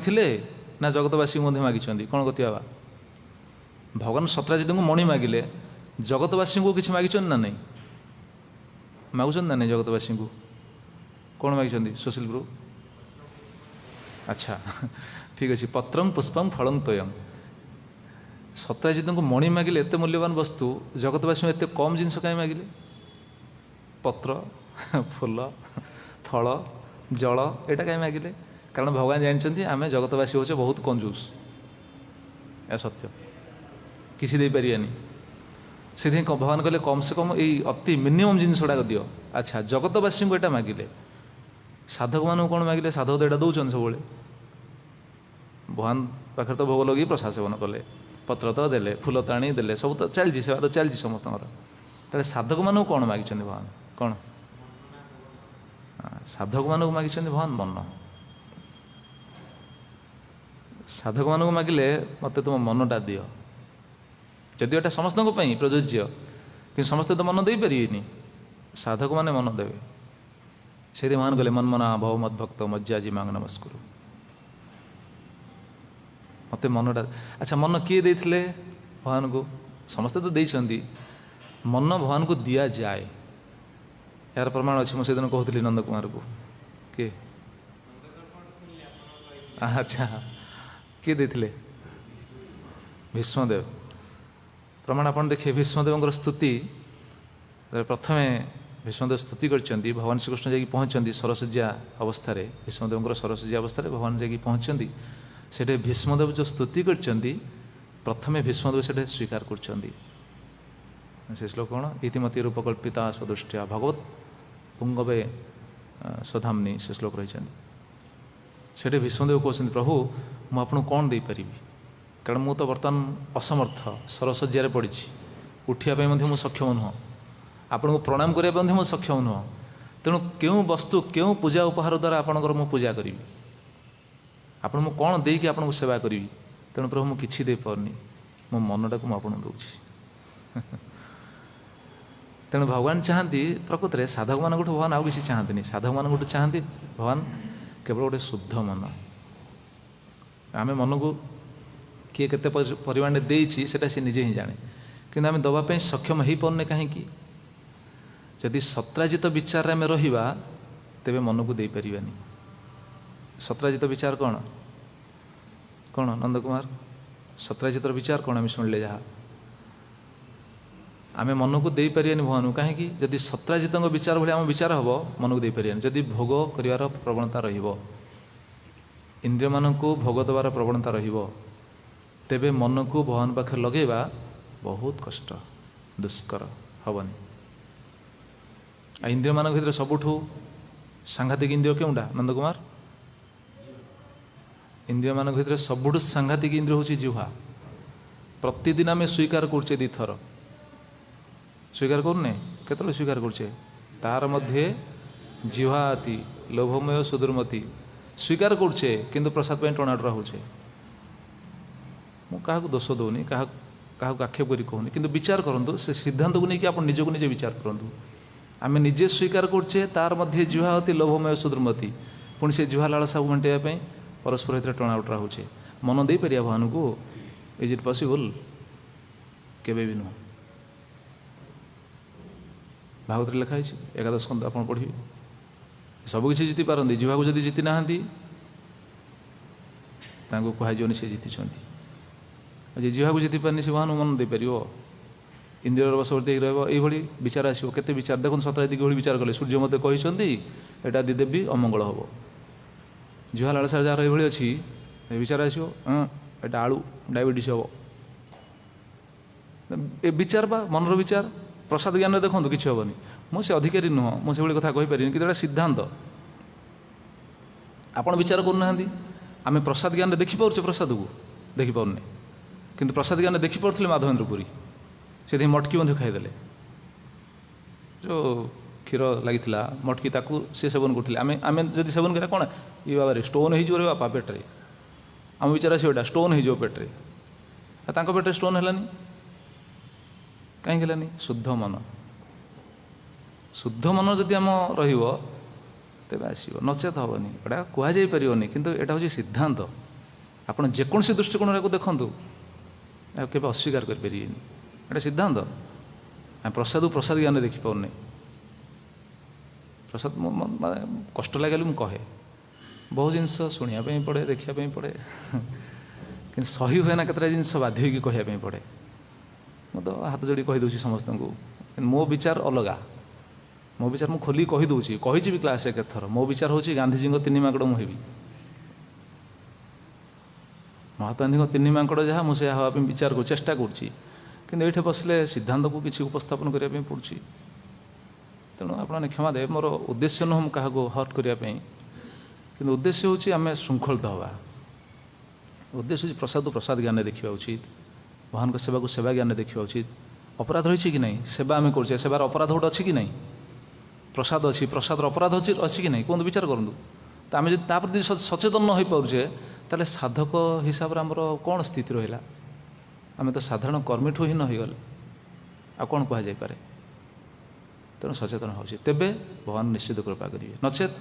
ना जगतवासी को मागी? कौन गति बाबा? भगवान सत्राजित को मणि मागिले, जगतवासी को किसी मागी ना नहीं? मागुन ना नहीं जगतवासी को? कौन मागी? सुशील प्रभु? अच्छा ठीक अच्छे। पत्रं पुष्पं फलं तोयं। सत्राजित को मणि मागिले एत मूल्यवान वस्तु, जगतवासी एत कम जिनस कहीं मागिले? पत्र, फूल, फल, जल एटा कहीं मागिले? कारण भगवान जानते आम जगतवासी होचे बहुत कंजूस। यह सत्य, किसी दे पारियानी। से भगवान कहले कम से कम यही अति मिनिमम जिनस गुड़ाक दियो। अच्छा जगतवासी को यहाँ मागिले, साधक मानू कौन मागिले? साधक तो यहाँ दौरान सब भगवान पाखे तो भोग लगे प्रसाद सेवन कले, पत्र तो देले, फूल ताणी देले, सब तो चलती सेवा तो चलती समस्त। तेरे साधक मानू कौन मागिछन भगवान? कौन साधक मानू मागिछन भगवान? मन। साधक मानू मागिले मत तुम मनटा दियो, जदि एटा समस्त प्रযোज्य कि समस्ते तो मन दे पारे, साधक माने मन देवे। से मान गले मन मना भव मद भक्त मज्जाजी मांग नमस्कुरु। मत मनटा अच्छा मन किए देथिले भगवान को? समस्ते तो देइछंती, मन भगवान को दिया जाए यार प्रमाण अच्छे। मुझे दिन कहती नंद कुमार को किए? अच्छा किए देथिले? भीष्मदेव। प्रमाण आप देखिए भीष्मदेव स्तुति प्रथमे भीष्मदेव स्तुति करछंती। भगवान श्रीकृष्ण जाकि पहुँचती सरसज्जा अवस्था, भीष्मदेव सरसज्जा अवस्था भगवान जाकि पहुँचती, से भीष्मदेव जो स्तुति करछंती प्रथमे भीष्मदेव से स्वीकार करछंती। से श्लोक कौन? इतिमती रूपकल्पिता स्वदृष्टिया भगवत पुंगवे स्वधामनी से श्लोक रही। से भीष्मदेव कहते प्रभु मुझे कौन दे पारि, कारण मु तो बर्तमान असमर्थ, सरसज्जार पड़ी, उठापी मु सक्षम नुह, आपन को प्रणाम करने मु सक्षम नुह। तेणु क्यों वस्तु क्यों पूजा उपहार द्वारा आपणकर मु पूजा करी, आपण मु कौन देकी आपन को सेवा करी? तेणु प्रभु मु किछि दे पारनी, मो मनटा को आपन दउछि। तेणु भगवान चाहती प्रकृत में साधक मान भगवान आउ किसी चाहती, साधक मान चाहती भगवान केवल गोटे शुद्ध मन। आम मन को किए केते परिमाण देछि सेटा से निजे ही जाने, किंतु आम दवाई सक्षम हो पारने कहीं? जदि सत्राजित विचार आम रहिबा तेबे मन को दे परिबानी। सत्राजित विचार कौन कौन नंद कुमार? सत्राजित विचार कौन? आम शुणिले जहाँ आम मन को दे पारियानी भगवान कहीं? जदि सत्राजित विचार भाई आम विचार हम मन को दे पारियानी। जदि भोग कर प्रवणता रहिबो, इंद्रिय मान को भोग देवार प्रवणता रहिबो, तेबे मन को भगवान पाखे लगेबा बहुत कष्ट, दुष्कर हेनी। इंद्रिय मान भर सबुठू सांघातिक इंद्रिय केउटा नंद कुमार? इंद्रिय मान भर सबुठू सांघातिक इंद्रिय हूँ जिह्वा। प्रतिदिन आम स्वीकार करछे दिथर, स्वीकार करने केतले स्वीकार करछे? तार मध्य जिह्वाति लोभमय सुदुर्मति स्वीकार करछे, किंतु प्रसाद पे टणाटरा होछे। मु काहाकू दोष दौनी, काहाकू आक्षेप करी कहूनी, किंतु विचार करंतु से सिद्धांत को लेकिन आप निजक निजे विचार करंतु। आम निजे स्वीकार करछे तार मध्य जिह्वाति लोभमय सुदुर्मति, पुणी से जिह्वा लालसा मेटाइवाई परस्पर हित टणाउटरा होछे। मन दे पारिया भगवान को? Is it possible? केबे भी नुह। भागवत लिखाई एकादश स्कंद आप पढ़िए, सबकि जीति पारती, जीवा को जदि जीति ना कहुनि से जीति। जीवा को जीति पारनी से भगवान मन दे पार? इंद्रियर बसवर्ती रही विचार आसो, केते विचार देखो सतराजित कि विचार कले सूर्य मत कहते यहाँ देदेवी अमंगल हम। जीवा लालसा जार ये अच्छी विचार आसो यहाँ आलू डायबिटीज हम। ए विचार बा मनर विचार प्रसाद ज्ञान देखो कि हेनी। मुझे अधिकारी नुह, मुझे कथा कहीपरि कि सिद्धांत आपड़ विचार करना। आम प्रसाद ज्ञान देखिपे प्रसाद को देखिपारे, किंतु प्रसाद ज्ञान देखिपे माधवेन्द्रपुरी से मटकी मध्य खाईदे। जो क्षीर लगी मटकी ताकू सी सेवन करते आम जब सेवन करा कौन ये बाबा स्टोन हो बापा पेट्रे। आम विचार आसो स्टोन हो पेट्रे, पेट्रे स्टोन है कहीं शुद्ध मन। शुद्ध मन जदि आम तेज आसो नचेत हेनी, एटा कहुपर किंतु एटा हूँ सिद्धांत। आपड़ जेकोसी दृष्टिकोण देखूँ के अस्वीकार करें, एटा सिद्धांत। प्रसाद प्रसाद ज्ञान देखिपारे प्रसाद कष्ट लगे मुझे कहे बहुत जिनस शुणापी पड़े देखापी पड़े कि सही हुए ना केतटा जिनस बाध्य होगी कहवाई पड़े। मुझे तो हाथ जोड़ी कहीदे समस्त को मो विचार अलगा। मो विचार मुझे खोली कहीदे कही क्लास एक थर मो विचार हूँ गांधीजी तीन माकड़ मुझे महात्मा गांधी तीन माकड़ जहाँ मुझे हाँवाई विचार कर चेष्टा कर କିନ୍ତୁ ଏଇଠି ବସିଲେ ସିଦ୍ଧାନ୍ତକୁ କିଛି ଉପସ୍ଥାପନ କରିବା ପାଇଁ ପଡ଼ୁଛି। ତେଣୁ ଆପଣମାନେ କ୍ଷମା ଦେବେ, ମୋର ଉଦ୍ଦେଶ୍ୟ ନୁହଁ ମୁଁ କାହାକୁ ହର୍ଟ କରିବା ପାଇଁ, କିନ୍ତୁ ଉଦ୍ଦେଶ୍ୟ ହେଉଛି ଆମେ ଶୃଙ୍ଖଳିତ ହେବା। ଉଦ୍ଦେଶ୍ୟ ହେଉଛି ପ୍ରସାଦକୁ ପ୍ରସାଦ ଜ୍ଞାନରେ ଦେଖିବା ଉଚିତ, ଭଗବାନଙ୍କ ସେବାକୁ ସେବା ଜ୍ଞାନରେ ଦେଖିବା ଉଚିତ। ଅପରାଧ ରହିଛି କି ନାହିଁ? ସେବା ଆମେ କରୁଛେ, ସେବାର ଅପରାଧ ଗୋଟେ ଅଛି କି ନାହିଁ? ପ୍ରସାଦ ଅଛି, ପ୍ରସାଦର ଅପରାଧ ଅଛି କି ନାହିଁ? କୁହନ୍ତୁ, ବିଚାର କରନ୍ତୁ। ତ ଆମେ ଯଦି ତା ପ୍ରତି ସଚେତନ ନ ହୋଇପାରୁଛେ, ତାହେଲେ ସାଧକ ହିସାବରେ ଆମର କ'ଣ ସ୍ଥିତି ରହିଲା? ଆମେ ତ ସାଧାରଣ କର୍ମୀଠୁ ହିଁ ନ ହୋଇଗଲେ ଆଉ କ'ଣ କୁହାଯାଇପାରେ? ତେଣୁ ସଚେତନ ହେଉଛି, ତେବେ ଭଗବାନ ନିଶ୍ଚିତ କୃପା କରିବେ। ନଚେତ୍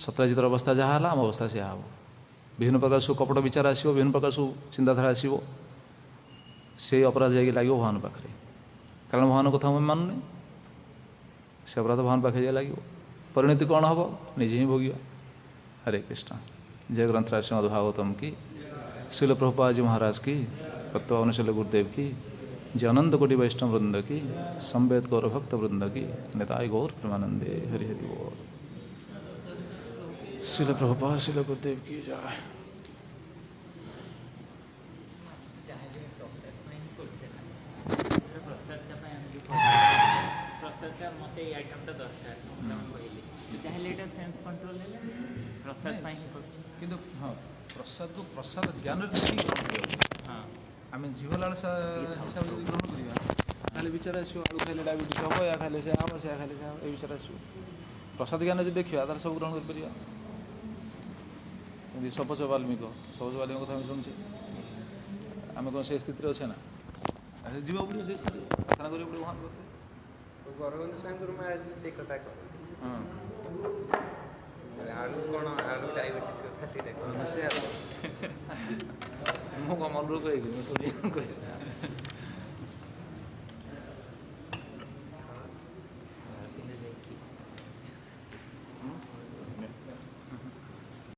ସତ୍ରାଜିତର ଅବସ୍ଥା ଯାହା ହେଲା ଆମ ଅବସ୍ଥା ସେୟା ହେବ। ବିଭିନ୍ନ ପ୍ରକାର ସବୁ କପଟ ବିଚାର ଆସିବ, ବିଭିନ୍ନ ପ୍ରକାର ସବୁ ଚିନ୍ତାଧାରା ଆସିବ, ସେଇ ଅପରାଧ ଯାଇକି ଲାଗିବ ଭଗବାନ ପାଖରେ। କାରଣ ଭଗବାନଙ୍କ କଥା ଆମେ ମାନୁନି, ସେ ଅପରାଧ ଭଗବାନ ପାଖରେ ଯାଇ ଲାଗିବ। ପରିଣତି କ'ଣ ହେବ? ନିଜେ ହିଁ ଭୋଗିବା। हरे कृष्ण। जय ग्रंथराज श्रीमद् भागवतम की, श्रील प्रभुपाद जी महाराज की, तत्वानुशील गुरुदेव की, जय अनंत कोटि वैष्णव वृंद की, संवेद गौर भक्त वृंद की, निताय गौर प्रेमानंदे। हरि हरि बोल। श्रील प्रभुपाद श्रील गुरुदेव की जय। मते आइटमटा दरकार चाहे एटा सेंस कंट्रोल हेले प्रसाद पाई किंतु हाँ प्रसाद को प्रसाद ज्ञान हाँ आम जीव लालसा हिसाब से ग्रहण करवा खाली विचार आसो आलू खाइले डायबिटीज हम या खाइले से हम से खाइले से ये विचार आसो प्रसाद ज्ञान जो देखा तार सब ग्रहण कर सपच वाल्मीक कथा शुणुचे आम कौन से स्थित अच्छे ना जीव पड़े से स्थिति प्रार्थना करा पड़े वहाँ गौरवंत सागर में आज से कथा आलू कौन आलू डायबिटीज कथा से मु कमल रोग